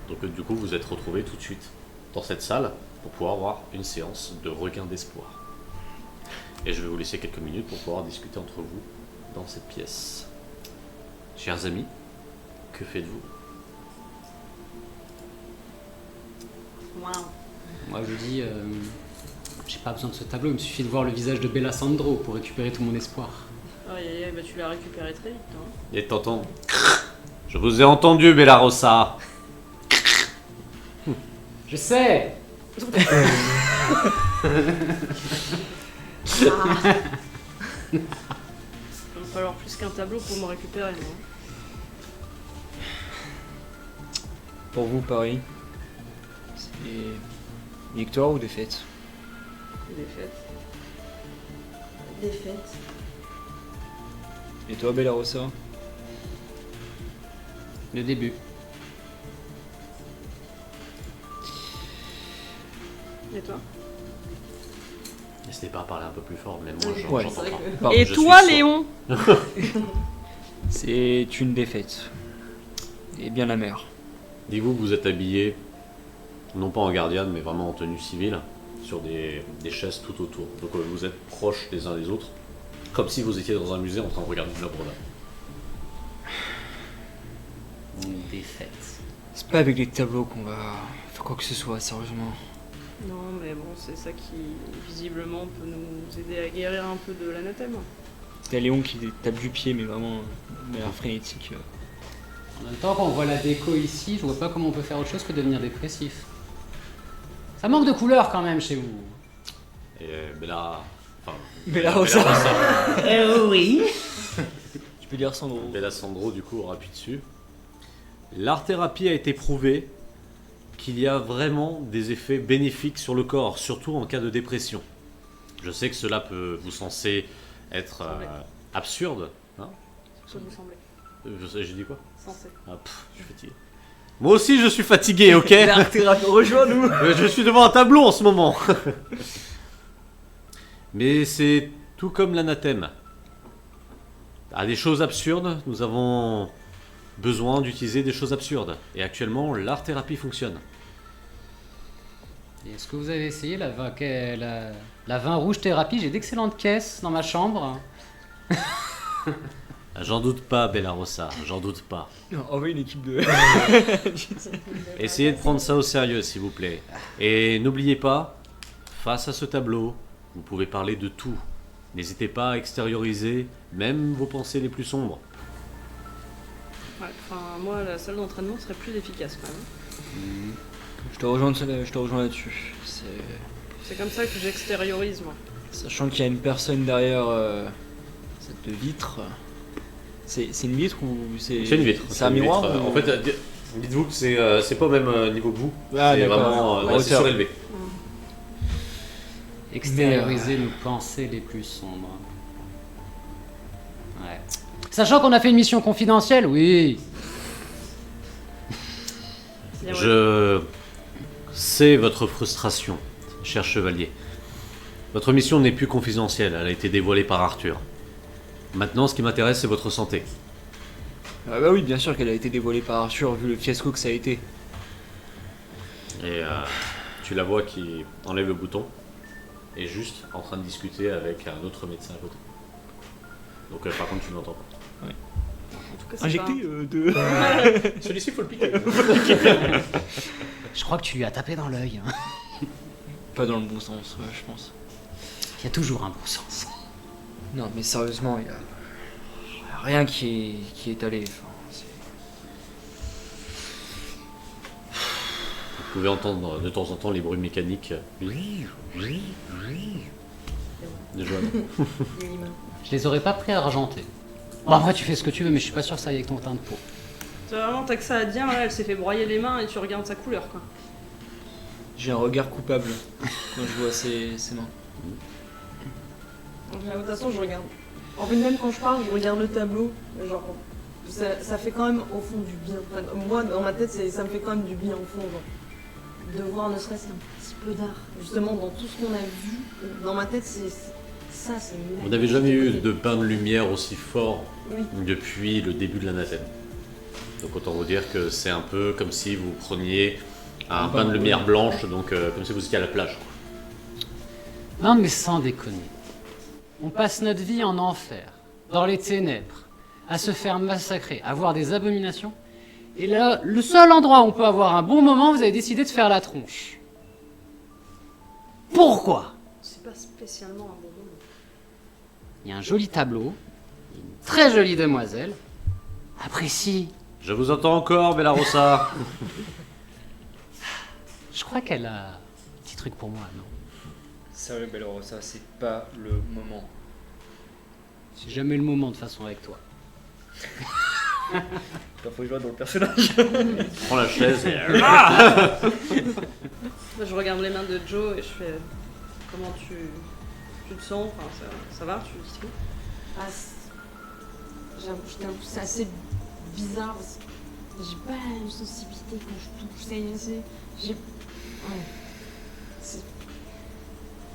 Donc du coup, vous êtes retrouvés tout de suite dans cette salle pour pouvoir avoir une séance de regain d'espoir. Et je vais vous laisser quelques minutes pour pouvoir discuter entre vous dans cette pièce. Chers amis, que faites-vous? Wow. moi, je dis, j'ai pas besoin de ce tableau, il me suffit de voir le visage de Bella Sandro pour récupérer tout mon espoir. Aïe aïe aïe, bah tu l'as récupéré très vite. Hein. Et t'entends? Je vous ai entendu, Bella Rossa. Je sais. Il va falloir plus qu'un tableau pour me récupérer. Moi. Pour vous, Paris, c'est victoire ou défaite? Défaite. Défaite. Et toi, Bella Rossa? Le début. Et toi? N'hésitez pas à parler un peu plus fort, mais moi Oui, j'en- ouais. j'entends c'est pas. vrai que- Pardon, Et je toi, suis Léon? C'est une défaite. Et bien amère. Dites-vous que vous êtes habillé, non pas en gardienne, mais vraiment en tenue civile, sur des chaises tout autour. Donc vous êtes proches les uns des autres, comme si vous étiez dans un musée en train de regarder une œuvre d'art. Une défaite. C'est pas avec les tableaux qu'on va faire quoi que ce soit, sérieusement. Non, mais bon, c'est ça qui, visiblement, peut nous aider à guérir un peu de l'anathème. T'as Léon qui tape du pied, mais vraiment de manière frénétique. En même temps, quand on voit la déco ici, je vois pas comment on peut faire autre chose que devenir dépressif. Ça manque de couleurs quand même chez vous. Et Bella... Enfin, Bella Rossa. Oui. Tu peux dire Sandro. Bella Sandro, du coup, appuie dessus. L'art-thérapie a été prouvé qu'il y a vraiment des effets bénéfiques sur le corps, surtout en cas de dépression. Je sais que cela peut vous censé être absurde. Hein. Ça vous semblait. J'ai dit quoi? Censé. Je suis fatigué. Moi aussi je suis fatigué, ok? Rejoins-nous. Je suis devant un tableau en ce moment. Mais c'est tout comme l'anathème. À des choses absurdes, nous avons besoin d'utiliser des choses absurdes. Et actuellement, l'art-thérapie fonctionne. Et est-ce que vous avez essayé la vin rouge thérapie? J'ai d'excellentes caisses dans ma chambre. J'en doute pas, Bella Rossa, j'en doute pas. Envoyez une équipe de. Essayez de prendre ça au sérieux, s'il vous plaît. Et n'oubliez pas, face à ce tableau, vous pouvez parler de tout. N'hésitez pas à extérioriser même vos pensées les plus sombres. Ouais, enfin, moi, la salle d'entraînement serait plus efficace quand même. Je te rejoins là-dessus. C'est comme ça que j'extériorise, moi. Sachant qu'il y a une personne derrière cette vitre. C'est une vitre ou c'est. C'est une vitre. C'est un miroir vitre. ou... En fait, dites-vous que c'est pas au même niveau que vous. Ah, c'est d'accord. vraiment En là, c'est hauteur. surélevé. Extérioriser nos pensées les plus sombres. Ouais. Sachant qu'on a fait une mission confidentielle, oui. Bien, ouais. Je sais votre frustration, cher chevalier. Votre mission n'est plus confidentielle, elle a été dévoilée par Arthur. Maintenant, ce qui m'intéresse, c'est votre santé. Ah bah oui, bien sûr qu'elle a été dévoilée par Arthur vu le fiasco que ça a été. Et tu la vois qui enlève le bouton et juste en train de discuter avec un autre médecin à côté. Donc par contre, tu ne l'entends pas. En tout cas, c'est Injecté de. Celui-ci, faut le piquer. Je crois que tu lui as tapé dans l'œil. Hein. Pas dans le bon sens, ouais, je pense. Il y a toujours un bon sens. Non, mais sérieusement, il y a rien qui est allé. Enfin, Vous pouvez entendre de temps en temps les bruits mécaniques. Des joies. Je les aurais pas pris à argenter. Bon, après, tu fais ce que tu veux, mais je suis pas sûr que ça aille avec ton teint de peau. C'est vraiment, t'as que ça à dire, là, elle s'est fait broyer les mains et tu regardes sa couleur, quoi. j'ai un regard coupable quand je vois ses mains. De toute façon, je regarde. En fait, même quand je parle, je regarde le tableau. Genre, ça fait quand même au fond du bien. Enfin, moi, dans ma tête, ça me fait quand même du bien au fond. Genre, de voir ne serait-ce qu'un petit peu d'art. Justement, dans tout ce qu'on a vu, dans ma tête, c'est Vous n'avez jamais eu de bain de lumière aussi fort Oui. depuis le début de l'anathème. Donc autant vous dire que c'est un peu comme si vous preniez un bain de lumière blanche, donc comme si vous étiez à la plage. Non, mais sans déconner. On passe notre vie en enfer, dans les ténèbres, à se faire massacrer, à voir des abominations. Et là, le seul endroit où on peut avoir un bon moment, vous avez décidé de faire la tronche. Pourquoi? C'est pas spécialement un bon moment. Il y a un joli tableau, une très jolie demoiselle. Apprécie. Je vous entends encore, Bella Rossa. Je crois qu'elle a un petit truc pour moi, non? Sérieux, Bella, ça c'est pas le moment. C'est jamais le moment de façon avec toi. Il faut jouer dans le personnage. Prends la chaise et... Moi, je regarde les mains de Joe et je fais comment tu te sens, enfin, ça va, tu dis tout. Ah, j'avoue, je t'avoue, c'est assez bizarre. Parce que j'ai pas la même sensibilité quand je touche. J'ai. Ouais.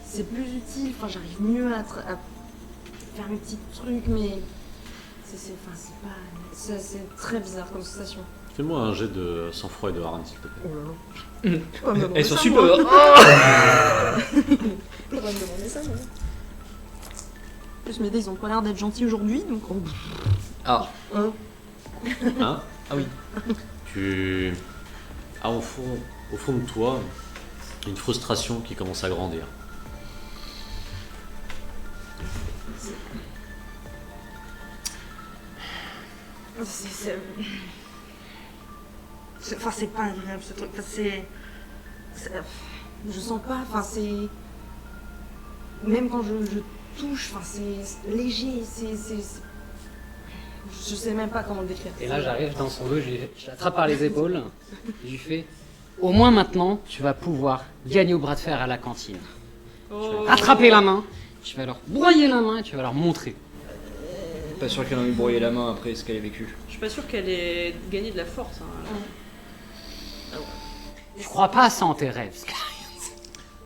C'est plus utile. Enfin, j'arrive mieux à faire mes petits trucs, mais c'est très bizarre comme sensation. Fais-moi un jet de sang-froid et de hargne, s'il te plaît. Oh là là. Elles sont super. T'as pas me demander ça, moi. En plus, mes dés, ils ont pas l'air d'être gentils aujourd'hui, donc. Ah. Hein? Ah oui. Tu as au fond de toi une frustration qui commence à grandir. Enfin, c'est pas agréable ce truc. Enfin, je sens pas. Enfin, c'est. Même quand je touche, enfin, c'est léger. Je sais même pas comment le décrire. Et là, j'arrive dans son dos, je l'attrape par les épaules, et je lui fais au moins maintenant, tu vas pouvoir gagner au bras de fer à la cantine. Oh. Attraper la main, tu vas leur broyer la main et tu vas leur montrer. Pas sûr qu'elle en ait broyé la main après ce qu'elle a vécu. Je suis pas sûre qu'elle ait gagné de la force. Hein. Je crois pas à ça en tes rêves, Sky.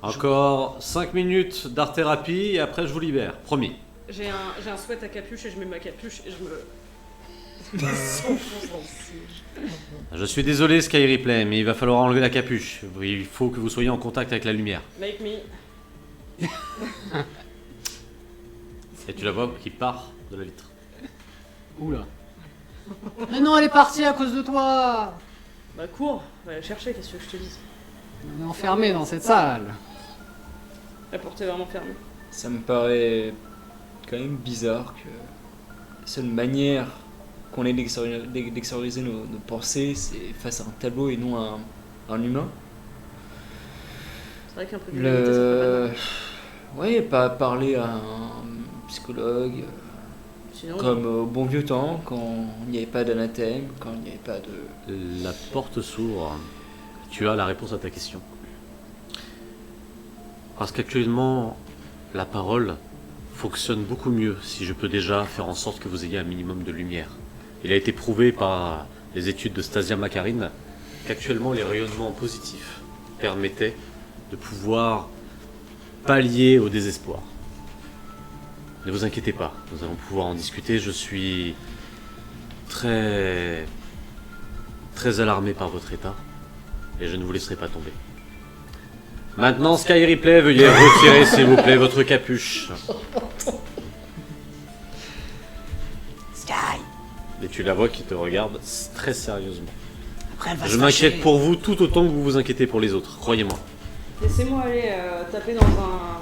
Encore 5 minutes d'art-thérapie et après je vous libère, promis. J'ai un sweat à capuche et je mets ma capuche et je me Je suis désolé, Sky Replay, mais il va falloir enlever la capuche. Il faut que vous soyez en contact avec la lumière. Make me. Et tu la vois qui part de la vitre. Oula. Mais non, elle est partie à cause de toi. Bah cours, va la chercher, qu'est-ce que je te dise. On est enfermés dans cette salle. La porte est vraiment fermée. Ça me paraît quand même bizarre que la seule manière qu'on ait d'extérioriser nos pensées, c'est face à un tableau et non à un humain. C'est vrai qu'un peu de vérité, ça ferait pas de mal. Ouais, pas parler à un psychologue, Sinon, comme au bon vieux temps, quand il n'y avait pas d'anathème, quand il n'y avait pas de... La porte s'ouvre. Tu as la réponse à ta question. Parce qu'actuellement, la parole fonctionne beaucoup mieux si je peux déjà faire en sorte que vous ayez un minimum de lumière. Il a été prouvé par les études de Stasia Makarine qu'actuellement les rayonnements positifs permettaient de pouvoir pallier au désespoir. Ne vous inquiétez pas, nous allons pouvoir en discuter. Je suis très alarmé par votre état et je ne vous laisserai pas tomber. Maintenant, Sky Replay, veuillez retirer s'il vous plaît votre capuche. Sky. Et tu la vois qui te regarde très sérieusement. Après, elle va Je se m'inquiète fâcher. pour vous tout autant que vous vous inquiétez pour les autres, croyez-moi. laissez-moi aller taper dans un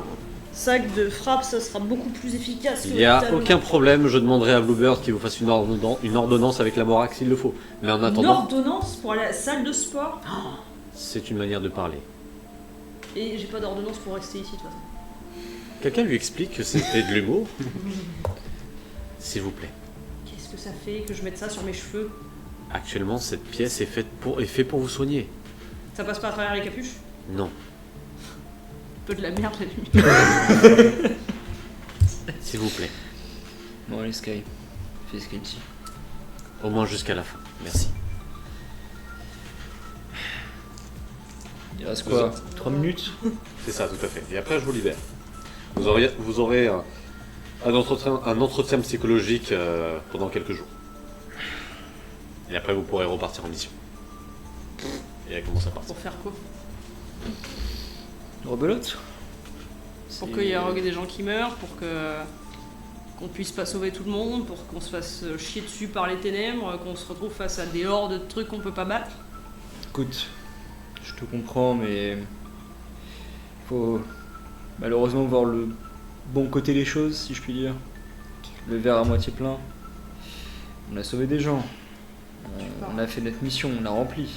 sac de frappe, ça sera beaucoup plus efficace. que Il n'y a le tableau. aucun problème, je demanderai à Bluebird qu'il vous fasse une ordonnance avec la Morax s'il le faut. Mais en Une attendant, ordonnance pour aller à la salle de sport. c'est une manière de parler. Et j'ai pas d'ordonnance pour rester ici de toute façon. Quelqu'un lui explique que c'était de l'humour s'il vous plaît. Qu'est-ce que ça fait que je mette ça sur mes cheveux? Actuellement, cette pièce est faite pour vous soigner. Ça passe pas à travers les capuches? Non. Un peu de la merde la nuit. S'il vous plaît. Bon allez Sky, fais ce qu'il dit. Au moins jusqu'à la fin. Merci. Il reste quoi 3 minutes? C'est ça, tout à fait. Et après, je vous libère. Vous aurez un entretien psychologique pendant quelques jours. Et après, vous pourrez repartir en mission. Et elle commence à partir. Pour faire quoi? Rebelote? Pour qu'il y ait des gens qui meurent, pour que qu'on puisse pas sauver tout le monde, pour qu'on se fasse chier dessus par les ténèbres, qu'on se retrouve face à des hordes de trucs qu'on peut pas battre. Écoute, je te comprends, mais faut malheureusement voir le bon côté des choses, si je puis dire. Le verre à moitié plein. On a sauvé des gens. On a fait notre mission, on l'a rempli.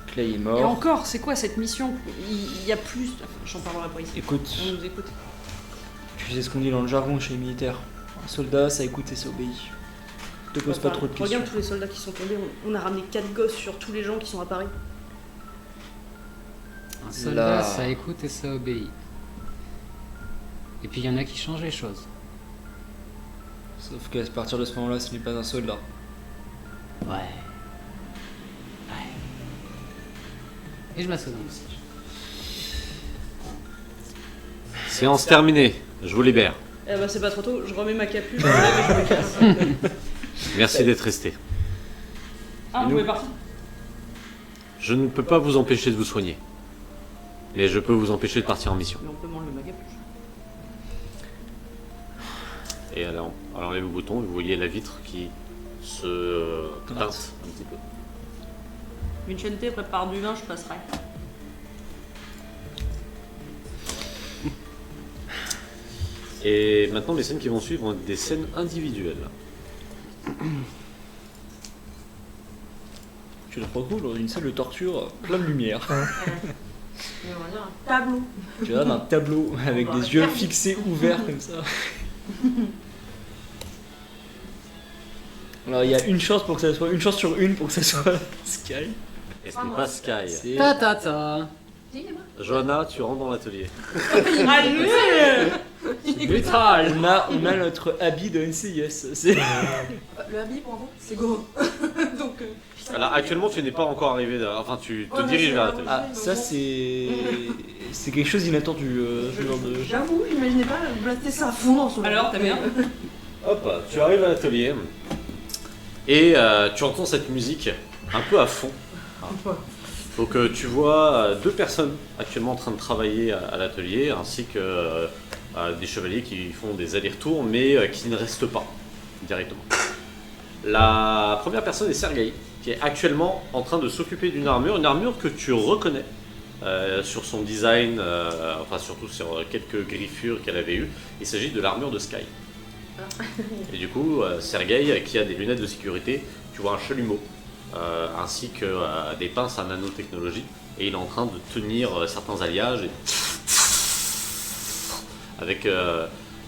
Clay est Et mort. encore, c'est quoi cette mission? Il y a plus. Enfin, j'en parlerai pas ici. Écoute, On nous écoute. tu sais ce qu'on dit dans le jargon chez les militaires. Un soldat, ça écoute et ça obéit. Te pose pas Enfin, trop de questions. regarde tous les soldats qui sont tombés. On a ramené 4 gosses sur tous les gens qui sont à Paris. Un soldat, Là. ça écoute et ça obéit. Et puis il y en a qui changent les choses. Sauf qu'à partir de ce moment-là, ce n'est pas un soldat. Ouais. Et je m'assois dans le siège. Séance terminée. Je vous libère. Eh bah c'est pas trop tôt, je remets ma capuche, je me lève et je me casse. Merci d'être resté. Ah, vous pouvez partir? Je ne peux pas vous empêcher de vous soigner. Mais je peux vous empêcher de partir en mission. Mais on peut m'enlever ma capuche. Et elle enlève le bouton et vous voyez la vitre qui se teinte un petit peu. Vincente prépare du vin, je passerai. Et maintenant, les scènes qui vont suivre vont être des scènes individuelles. Tu te retrouves dans une salle de torture plein de lumière. Et on va dire un tableau. Tu regardes un tableau avec des yeux fixés ouverts comme ça. Alors il y a une chance pour que ça soit, une chance sur une pour que ça soit Sky. Et ce n'est pas Sky. C'est Ta ta ta. Johanna, tu rentres dans l'atelier. Allez! Brutal. on a notre habit de NCIS. C'est Le habit pour vous, c'est go. Donc. Alors actuellement, tu n'es pas encore arrivé. Enfin, tu te Ouais, mais diriges c'est vers la l'atelier. ah ça c'est quelque chose d'inattendu. Ce genre de... J'avoue, j'imaginais pas blaster ça à fond dans son. Alors, t'as bien? Hop, tu arrives à l'atelier. Et tu entends cette musique un peu à fond. Donc tu vois deux personnes actuellement en train de travailler à l'atelier, ainsi que des chevaliers qui font des allers-retours, mais qui ne restent pas directement. La première personne est Sergei, qui est actuellement en train de s'occuper d'une armure, que tu reconnais sur son design, enfin surtout sur quelques griffures qu'elle avait eues. Il s'agit de l'armure de Sky. Et du coup, Sergei, qui a des lunettes de sécurité, tu vois un chalumeau, ainsi que des pinces à nanotechnologie, et il est en train de tenir certains alliages et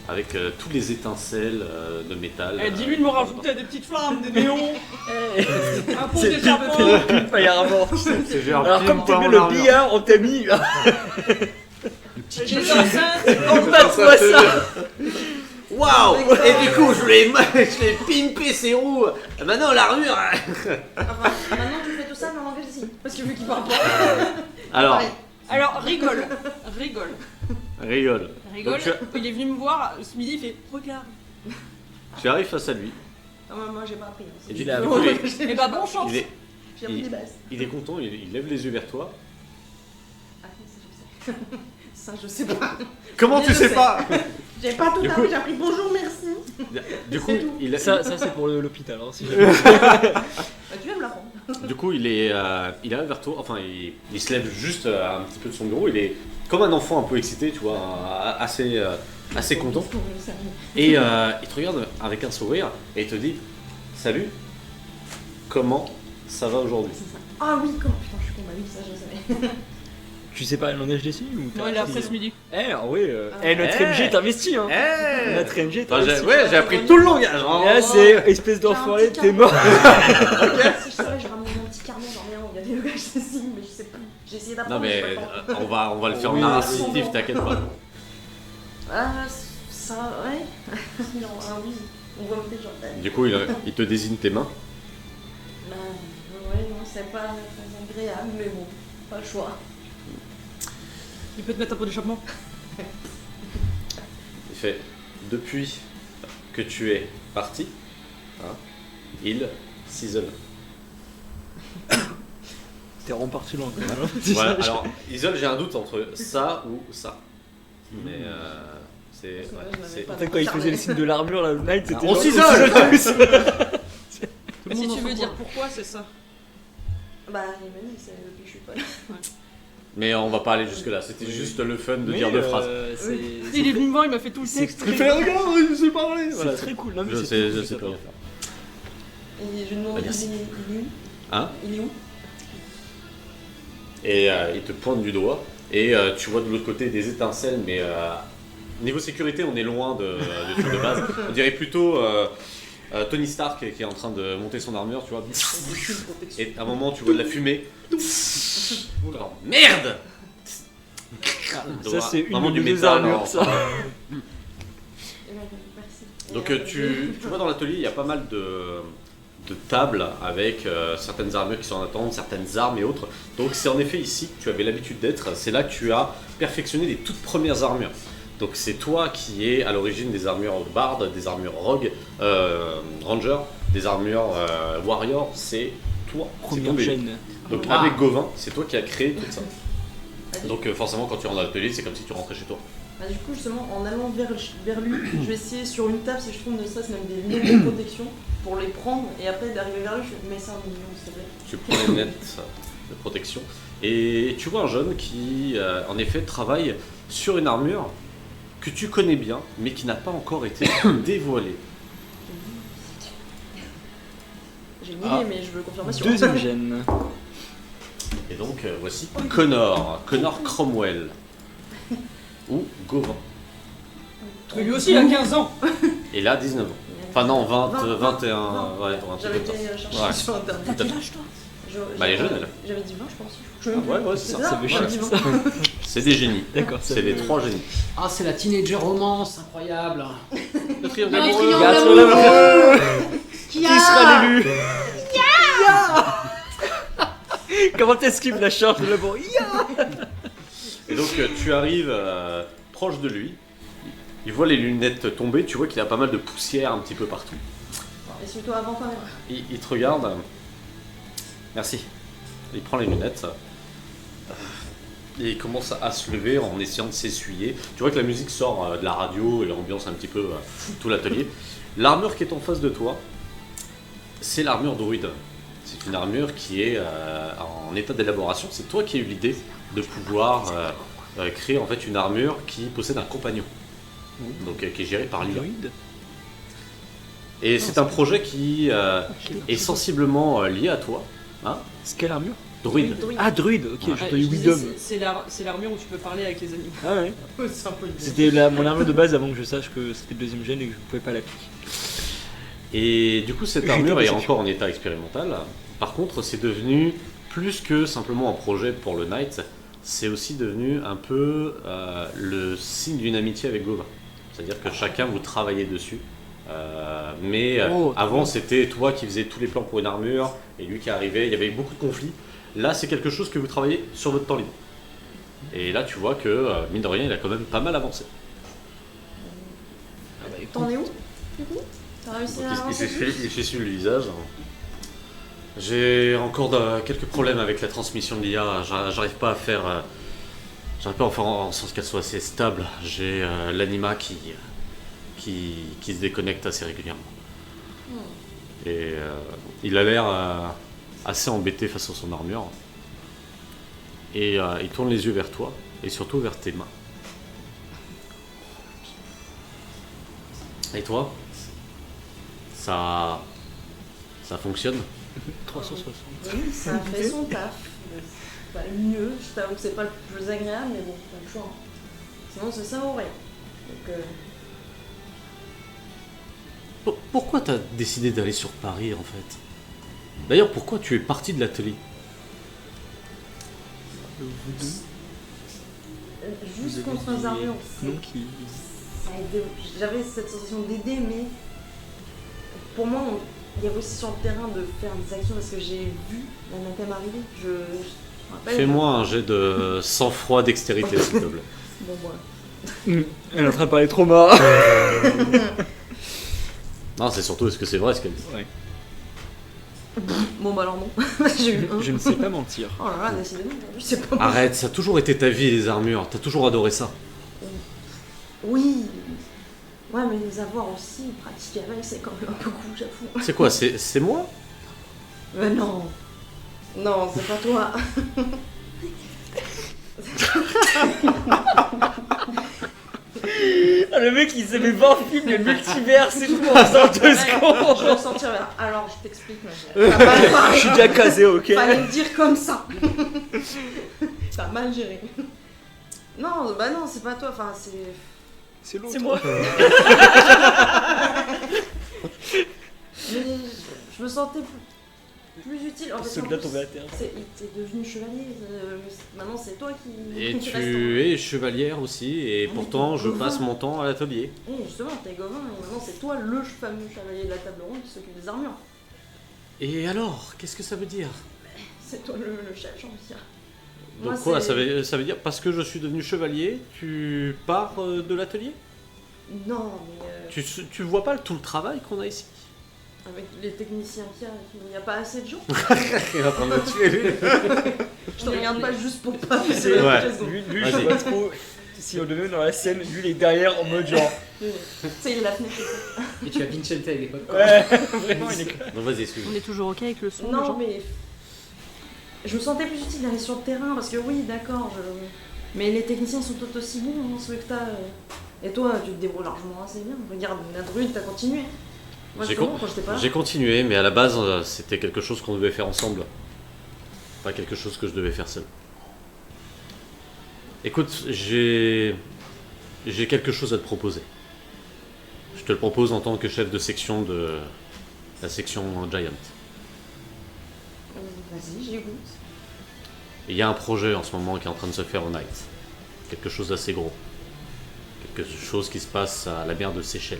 avec tous les étincelles de métal. Dis-lui de me rajouter des petites flammes, des néons. Un pot C'est d'échappement. pile Firewall. C'est genre Alors comme t'aimes le billard, on t'a mis J'ai des enceintes. en bas de toi ça. Waouh! Et du coup, je l'ai pimpé ses roues. Maintenant, l'armure. Enfin, maintenant tu fais tout ça, mais en langage ici. Parce que vu qu'il parle pas. Alors, Alors, rigole. rigole. Rigole. Donc, Il est venu me voir ce midi, il fait regarde. tu arrives face à lui. Ah, moi j'ai pas appris. Hein. Et C'est du a coup, juste- Eh bah, bon chance. J'ai appris des bases. il est content, il lève les yeux vers toi. Ah, ça je sais. Ça je sais pas. Comment Mais tu je sais sais. pas? J'ai pas tout Du coup- appris, j'ai appris bonjour, merci. Du coup, C'est tout. Ça c'est pour l'hôpital. Hein, si jamais. Bah, tu vas me l'apprendre. Du coup, il est vers toi, enfin, il se lève juste un petit peu de son bureau, il est comme un enfant un peu excité, tu vois, assez content. Et il te regarde avec un sourire et il te dit salut, comment ça va aujourd'hui? Ah oui, comment putain, je suis con, bah oui, ça je savais. Tu sais pas le langage des signes ou Non, il est après ce midi. Oui, notre MG est investi hein. Eh Notre MG est Enfin, investi. j'ai appris tout le langage. Hein. Là c'est espèce d'enfoiré, t'es mort. Si je savais, je ramenais mon petit carnet, j'en ai un où il y a des langages de signes, mais je sais plus. J'ai essayé d'apprendre. Non mais j'ai pas le temps. on va le faire en Oui, narratif, t'inquiète pas. Ah, ça, ouais. Genre, ah oui, on voit peut-être genre. Du coup, il te désigne tes mains. Bah, ouais, non, c'est pas très agréable, mais bon, pas le choix. Il peut te mettre un pot d'échappement. Il fait depuis que tu es parti, hein, il s'isole. T'es reparti loin quand même. Voilà, alors isole, j'ai un doute entre ça ou ça. Mais c'est. Parce que Ouais, moi, je n'avais c'est- pas Peut-être quand il faisait le signe de l'armure là, le Knight, c'était On genre, s'isole tous. Mais si tu veux dire pourquoi, c'est ça. Bah, il m'a dit, c'est depuis que je suis pas là. Mais on va pas aller jusque là, c'était juste le fun de Mais, dire deux phrases. Il est venu me voir, il m'a fait tout le C'est texte. très Fais regarde, je sais parler. C'est très cool. Non, mais Je c'est sais, très je cool, sais ça pas. doit. Et je lui demande, Bah, merci. il est où? Hein? Il est où? Et il te pointe du doigt et tu vois de l'autre côté des étincelles, mais niveau sécurité, on est loin de trucs de base. On dirait plutôt Tony Stark qui est en train de monter son armure, tu vois. Et à un moment, tu vois de la fumée. Alors, merde! Ça, c'est une Vraiment de du mes métal. armures, hein. ça. Eh ben, merci. Donc Et, tu vois dans l'atelier, il y a pas mal de tables avec certaines armures qui sont en attente, certaines armes et autres. Donc c'est en effet ici que tu avais l'habitude d'être, c'est là que tu as perfectionné les toutes premières armures. Donc c'est toi qui es à l'origine des armures Bard, des armures Rogue, Ranger, des armures Warrior, c'est toi. C'est ton Première bébé. chaîne. Donc Ah. avec Gauvin, c'est toi qui as créé tout ça. Vas-y. Donc forcément quand tu rentres dans l'atelier, c'est comme si tu rentrais chez toi. Bah, du coup, justement, en allant vers lui, je vais essayer sur une table, si je trouve ne serait-ce même des lunettes de protection, pour les prendre, et après d'arriver vers lui, je fais, mets ça en million, s'il te plaît. Tu prends les lunettes de protection et tu vois un jeune qui en effet travaille sur une armure que tu connais bien mais qui n'a pas encore été dévoilée. J'ai une Ah. idée, mais je veux confirmation. Deuxième gène. Et donc voici Connor Cromwell ou Gauvin. Lui aussi, il a 15 ans. Et là 19 ans. Enfin non, 20, 21, Non. ouais, un truc J'avais comme ça. été chercher Ouais. sur internet. Tout à fait. âge, toi? Bah, elle est jeune, elle. J'avais dit 20, je pense. Ouais, c'est ça. Ça veut J'avais chier, dit ça. 20. C'est des génies. D'accord, ça C'est veut- les trois génies. Ah, c'est la teenager romance, incroyable. Le triangle Un amoureux. triangle Regarde, amoureux. Qui sera l'élu Comment est-ce qu'il me la charge de la bourre? Et donc tu arrives proche de lui, il voit les lunettes tomber, tu vois qu'il a pas mal de poussière un petit peu partout. essuie-toi avant quand même. Il te regarde. Merci. Il prend les lunettes. Et il commence à se lever en essayant de s'essuyer. Tu vois que la musique sort de la radio et l'ambiance un petit peu tout l'atelier. L'armure qui est en face de toi, c'est l'armure druide. C'est une armure qui est en état d'élaboration. C'est toi qui as eu l'idée de pouvoir créer en fait une armure qui possède un compagnon. Donc qui est géré par lui. Et c'est un projet qui est sensiblement lié à toi. Hein, C'est quelle armure? druide. Ah, druide, ok, j'ai entendu Wisdom. C'est l'armure où tu peux parler avec les animaux. Ah ouais. C'est un peu une- C'était mon armure de base avant que je sache que c'était le deuxième gène et que je ne pouvais pas l'appliquer. Et du coup, cette J'étais armure est déception. encore en état expérimental. Par contre, c'est devenu plus que simplement un projet pour le Knight. C'est aussi devenu un peu le signe d'une amitié avec Gauvin. C'est-à-dire que chacun vous travaillez dessus. Mais Oh, avant, c'était toi qui faisais tous les plans pour une armure et lui qui arrivait. Il y avait beaucoup de conflits. Là, c'est quelque chose que vous travaillez sur votre temps libre. Et là, tu vois que, mine de rien, il a quand même pas mal avancé. T'en es où du coup? T'as réussi Donc, à il avancer s'essuie le visage. J'ai encore quelques problèmes avec la transmission de l'IA. J'arrive pas à faire. J'arrive pas à en faire en sorte qu'elle soit assez stable. J'ai l'anima qui se déconnecte assez régulièrement. Et il a l'air assez embêté face à son armure. Et il tourne les yeux vers toi et surtout vers tes mains. Et toi? Ça fonctionne? 360. Oui, ça fait son taf. Bah, mieux, je t'avoue que c'est pas le plus agréable, mais bon, pas le choix. Hein. Sinon, c'est ça ou rien. Donc, Pourquoi t'as décidé d'aller sur Paris en fait? D'ailleurs, pourquoi tu es parti de l'atelier? juste contre un armure, Non, qui. ça a aidé. J'avais cette sensation d'aider, mais pour moi, il y avait aussi sur le terrain de faire des actions parce que j'ai vu l'anathème arriver. Je me rappelle. Fais-moi un jet de sang-froid dextérité, s'il te plaît. Bon, voilà. Elle est en train de parler trop marre. Non, c'est surtout est-ce que c'est vrai ce qu'elle dit. Ouais. Bon, bah alors non. J'ai eu un. Je ne sais pas mentir. Oh là là, décidément, je sais pas. Arrête, ça a toujours été ta vie les armures, t'as toujours adoré ça. Oui. Ouais, mais les avoir aussi pratiqués avec, c'est quand même un peu cool, j'avoue. C'est quoi, c'est moi? Mais non. Non, c'est pas toi. Ah, le mec il s'est fait 20 films, le multivers, c'est tout en 2 secondes. Je vais en sortir vers. Alors, je t'explique, ma chérie. T'as mal Je parlé. suis déjà casé, ok. Fallait le dire comme ça. T'as mal géré. Non, bah non, c'est pas toi. Enfin, c'est. C'est l'autre. C'est moi. Mais je me sentais plus utile. En fait, Soldat en plus, tombé à terre. t'es devenu chevalier. Maintenant, c'est toi qui. Et qui reste en- tu es chevalière aussi, et Oui, pourtant je Gauvin. passe mon temps à l'atelier. Et justement, t'es Gauvin, et maintenant, c'est toi le fameux chevalier de la table ronde qui s'occupe des armures. Et alors, qu'est-ce que ça veut dire? C'est toi le chef, j'ai envie de dire. Donc Moi, quoi, c'est- ça veut dire parce que je suis devenu chevalier, tu pars de l'atelier? Non, mais. Tu vois pas tout le travail qu'on a ici? Avec les techniciens qu'il y a, il n'y a pas assez de gens. Il est en train de me tuer lui. Je te regarde pas juste pour pas C'est faire Ouais. la lui, je Vas-y. sais pas trop si on devait dans la scène, lui il est derrière en mode genre. Tu sais, il est la fenêtre. Et tu as Vincente à l'époque. Ouais, vraiment il est clair. Donc vas-y, excuse-moi. On est toujours ok avec le son, les Non, gens mais. Je me sentais plus utile d'aller sur le terrain parce que oui, d'accord, mais les techniciens sont tout aussi bons, hein, ceux que t'as. Et toi, tu te débrouilles largement assez bien. Regarde, la druide, t'as continué. Moi, J'ai justement, quand j'étais pas là. J'ai continué, mais à la base, c'était quelque chose qu'on devait faire ensemble. Pas quelque chose que je devais faire seul. Écoute, j'ai quelque chose à te proposer. Je te le propose en tant que chef de section de la section Giant. Vas-y, j'écoute. Il y a un projet en ce moment qui est en train de se faire au Night. Quelque chose d'assez gros. Quelque chose qui se passe à la mer de Seychelles.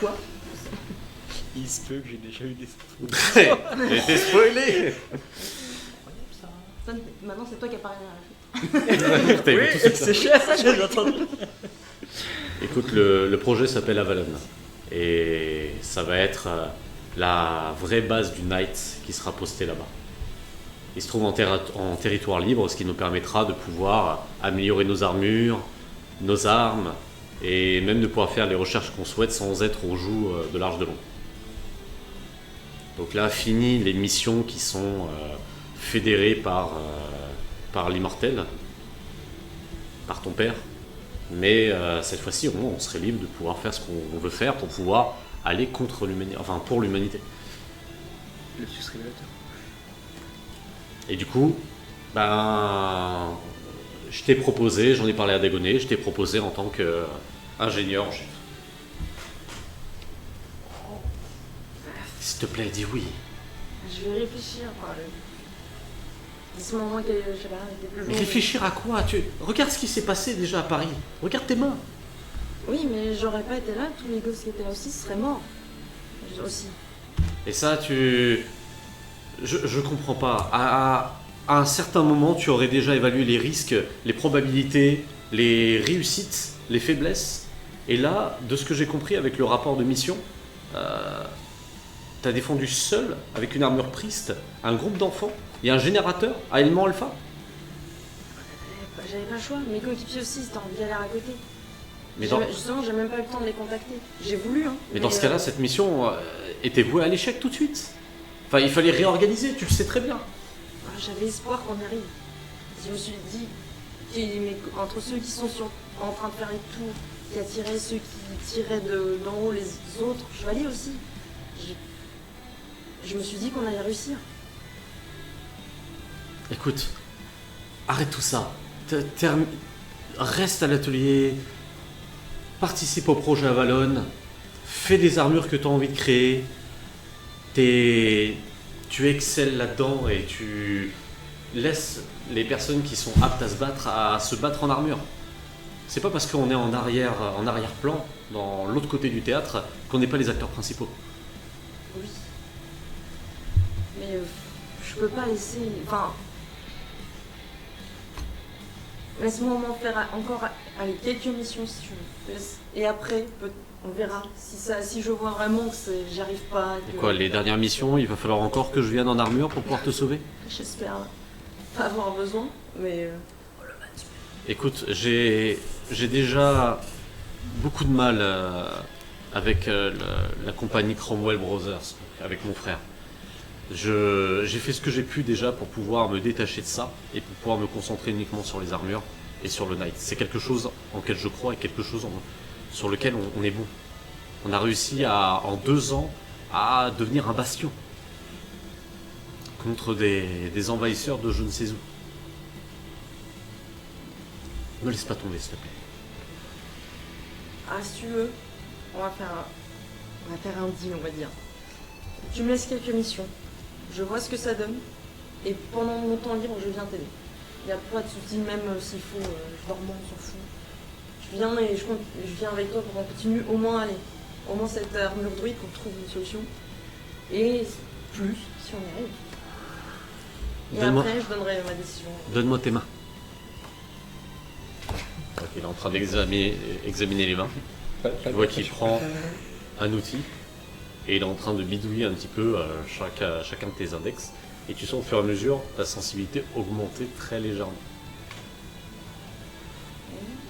Quoi? Il se peut que j'ai déjà eu des. J'ai été spoilé. Maintenant, c'est toi qui apparaît là. Putain, il veut tout de suite, c'est cher, j'ai entendu. Écoute, le projet s'appelle Avalon. Et ça va être la vraie base du Knight qui sera postée là-bas. Il se trouve en territoire libre, ce qui nous permettra de pouvoir améliorer nos armures, nos armes, et même de pouvoir faire les recherches qu'on souhaite sans être au joug de l'Arche de l'Ombre. Donc là, fini les missions qui sont fédérées par l'immortel, par ton père. Mais cette fois-ci, au moins, on serait libre de pouvoir faire ce qu'on veut faire pour pouvoir aller contre l'humanité, enfin pour l'humanité. Le plus révélateur. Et du coup, ben, je t'ai proposé, j'en ai parlé à Dagonet, je t'ai proposé en tant qu'ingénieur en chef. S'il te plaît, dis oui. Je vais réfléchir. Dis-moi au moins que je sais pas, quelques jours. Mais réfléchir à quoi? Regarde ce qui s'est passé déjà à Paris. Regarde tes mains. Oui, mais j'aurais pas été là, tous les gosses qui étaient là aussi seraient morts. Aussi. Et ça, Je comprends pas. À un certain moment, tu aurais déjà évalué les risques, les probabilités, les réussites, les faiblesses. Et là, de ce que j'ai compris avec le rapport de mission, t'as défendu seul, avec une armure Priest, un groupe d'enfants et un générateur à éléments alpha. J'avais pas le choix, mes coéquipiers aussi étaient en galère à côté. Mais Justement, j'ai même pas eu le temps de les contacter. J'ai voulu, hein. Mais dans ce cas-là, cette mission était vouée à l'échec tout de suite. Enfin, il fallait réorganiser, tu le sais très bien. J'avais espoir qu'on y arrive. Je me suis dit, entre ceux qui sont en train de faire les tours, qui attiraient ceux qui tiraient d'en haut les autres chevaliers aussi, je me suis dit qu'on allait réussir. Écoute, arrête tout ça. Reste à l'atelier, participe au projet Avalon, fais des armures que tu as envie de créer. Tu excelles là-dedans et tu laisses les personnes qui sont aptes à se battre en armure. C'est pas parce qu'on est en arrière-plan, dans l'autre côté du théâtre, qu'on n'est pas les acteurs principaux. Oui. Mais je peux pas laisser... Enfin... Laisse-moi au moins faire encore quelques missions si tu veux. Et après, on verra. Si je vois vraiment que j'arrive pas... Et quoi, les dernières missions, il va falloir encore que je vienne en armure pour pouvoir te sauver? J'espère pas avoir besoin, mais... Écoute, j'ai déjà beaucoup de mal avec la compagnie Cromwell Brothers, avec mon frère. J'ai fait ce que j'ai pu déjà pour pouvoir me détacher de ça et pour pouvoir me concentrer uniquement sur les armures et sur le Knight. C'est quelque chose en lequel je crois et quelque chose sur lequel on est bon. On a réussi en 2 ans à devenir un bastion contre des envahisseurs de je ne sais où. Ne laisse pas tomber, s'il te plaît. Ah, si tu veux, on va faire un deal, on va dire. Tu me laisses quelques missions, je vois ce que ça donne, et pendant mon temps libre, je viens t'aider. Il n'y a pas de soucis, même s'il faut, je dors moins, on s'en fout. Je viens et je viens avec toi pour qu'on continue au moins cette armure druide, qu'on trouve une solution. Et plus, si on y arrive. Et après, je donnerai ma décision. Donne-moi tes mains. Il est en train d'examiner les mains. Tu vois qu'il prend un outil et il est en train de bidouiller un petit peu chacun de tes index. Et tu sens au fur et à mesure ta sensibilité augmenter très légèrement.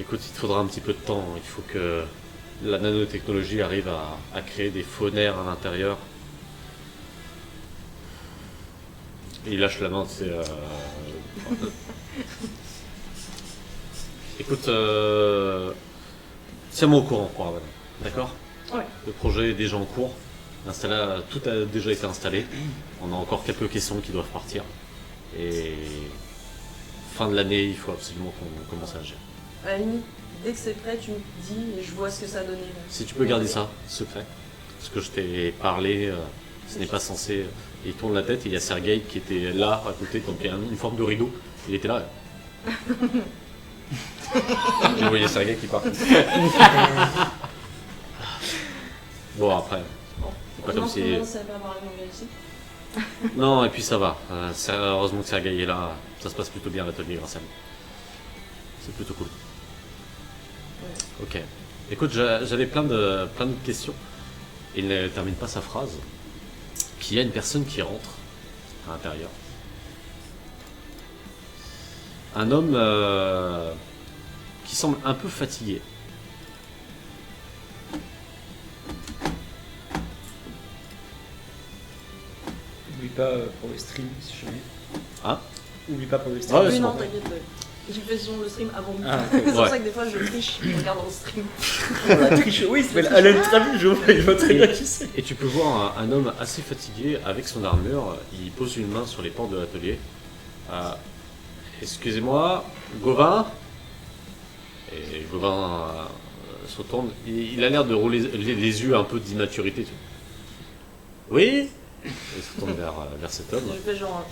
Écoute, il te faudra un petit peu de temps. Il faut que la nanotechnologie arrive à créer des phonères à l'intérieur. Et il lâche la main, c'est... Écoute, tiens-moi au courant, quoi, d'accord? Ouais. Le projet est déjà en cours. Tout a déjà été installé. On a encore quelques questions qui doivent partir. Et fin de l'année, il faut absolument qu'on commence à agir. À la limite, dès que c'est prêt, tu me dis et je vois ce que ça a donné. Si tu peux garder ça, secret. Ce que je t'ai parlé, ce n'est pas censé... Il tourne la tête et il y a Sergei qui était là, à côté, donc il y a une forme de rideau. Il était là. Vous voyez Sergei qui part. Bon, après... C'est pas comme si... Ça va avoir les mauvais ici. Non, et puis ça va. Heureusement que Sergei est là. Ça se passe plutôt bien à l'atelier grâce à lui. C'est plutôt cool. Ok. Écoute, j'avais plein de questions. Il ne termine pas sa phrase. Qu'il y a une personne qui rentre à l'intérieur. Un homme qui semble un peu fatigué. Oublie pas pour le stream si jamais. Hein? Oublie pas pour le stream. Ouais, Oui, c'est non, bon. t'inquiète. J'ai fait sur le stream avant. Ah, C'est pour Ouais. ça que des fois je triche, je regarde le stream. La triche, oui, il s'appelle Alan Travis, je vois très bien qui c'est. Et tu peux voir un homme assez fatigué avec son armure. Il pose une main sur les portes de l'atelier. Excusez-moi, Gauvin. Et Gauvin se retourne. Il a l'air de rouler les yeux un peu d'immaturité. Oui. Il se tourne vers cet homme. Je fais genre.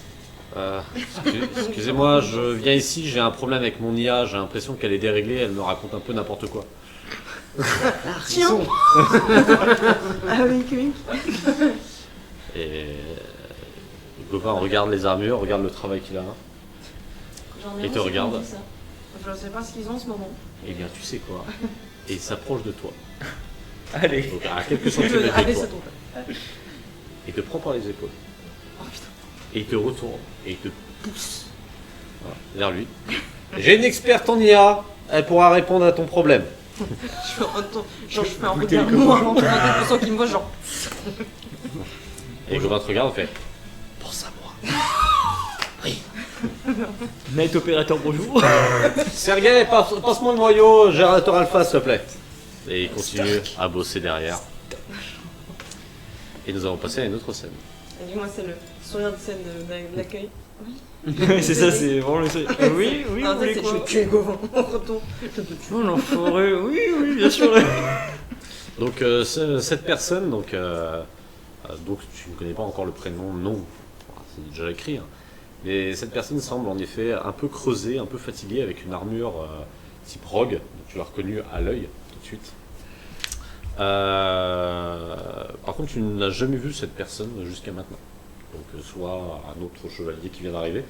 Excusez-moi, je viens ici, j'ai un problème avec mon IA, j'ai l'impression qu'elle est déréglée, elle me raconte un peu n'importe quoi. Tiens. Ah oui, oui. Et Gauvin regarde les armures, regarde le travail qu'il a. J'en ai Il te un, c'est regarde. comme ça. Je sais pas ce qu'ils ont en ce moment. Eh bien, tu sais quoi. Et il s'approche de toi. Allez. Donc à quelques centimètres Allez, de c'est toi. ton Il te prend par les épaules. Oh putain. Et il te retourne. Et il te pousse vers lui. J'ai une experte en IA. Elle pourra répondre à ton problème. Je fais un regard noir en train de qu'il me voit genre. Et Gauvin te regarde et fait pense à moi. Night Opérateur, bonjour. Sergei, passe-moi le noyau, générateur alpha, s'il te plaît. Et il continue à bosser derrière. Et nous avons passé à une autre scène. Et dis-moi, c'est le sourire de scène de l'accueil. C'est ça, c'est vraiment le seul. Oui, oui, Non, vous ça, voulez c'est quoi? je tue Gauvin. On retourne. Oh l'enfoiré, oui, oui, bien sûr. Donc cette personne, donc tu ne connais pas encore le prénom, non, c'est déjà écrit, hein. Mais cette personne semble en effet un peu creusée, un peu fatiguée, avec une armure type rogue, donc tu l'as reconnue à l'œil tout de suite. Par contre, tu n'as jamais vu cette personne jusqu'à maintenant. Donc soit un autre chevalier qui vient d'arriver,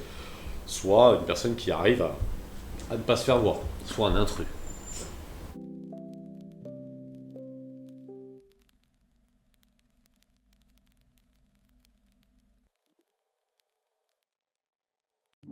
soit une personne qui arrive à ne pas se faire voir, soit un intrus.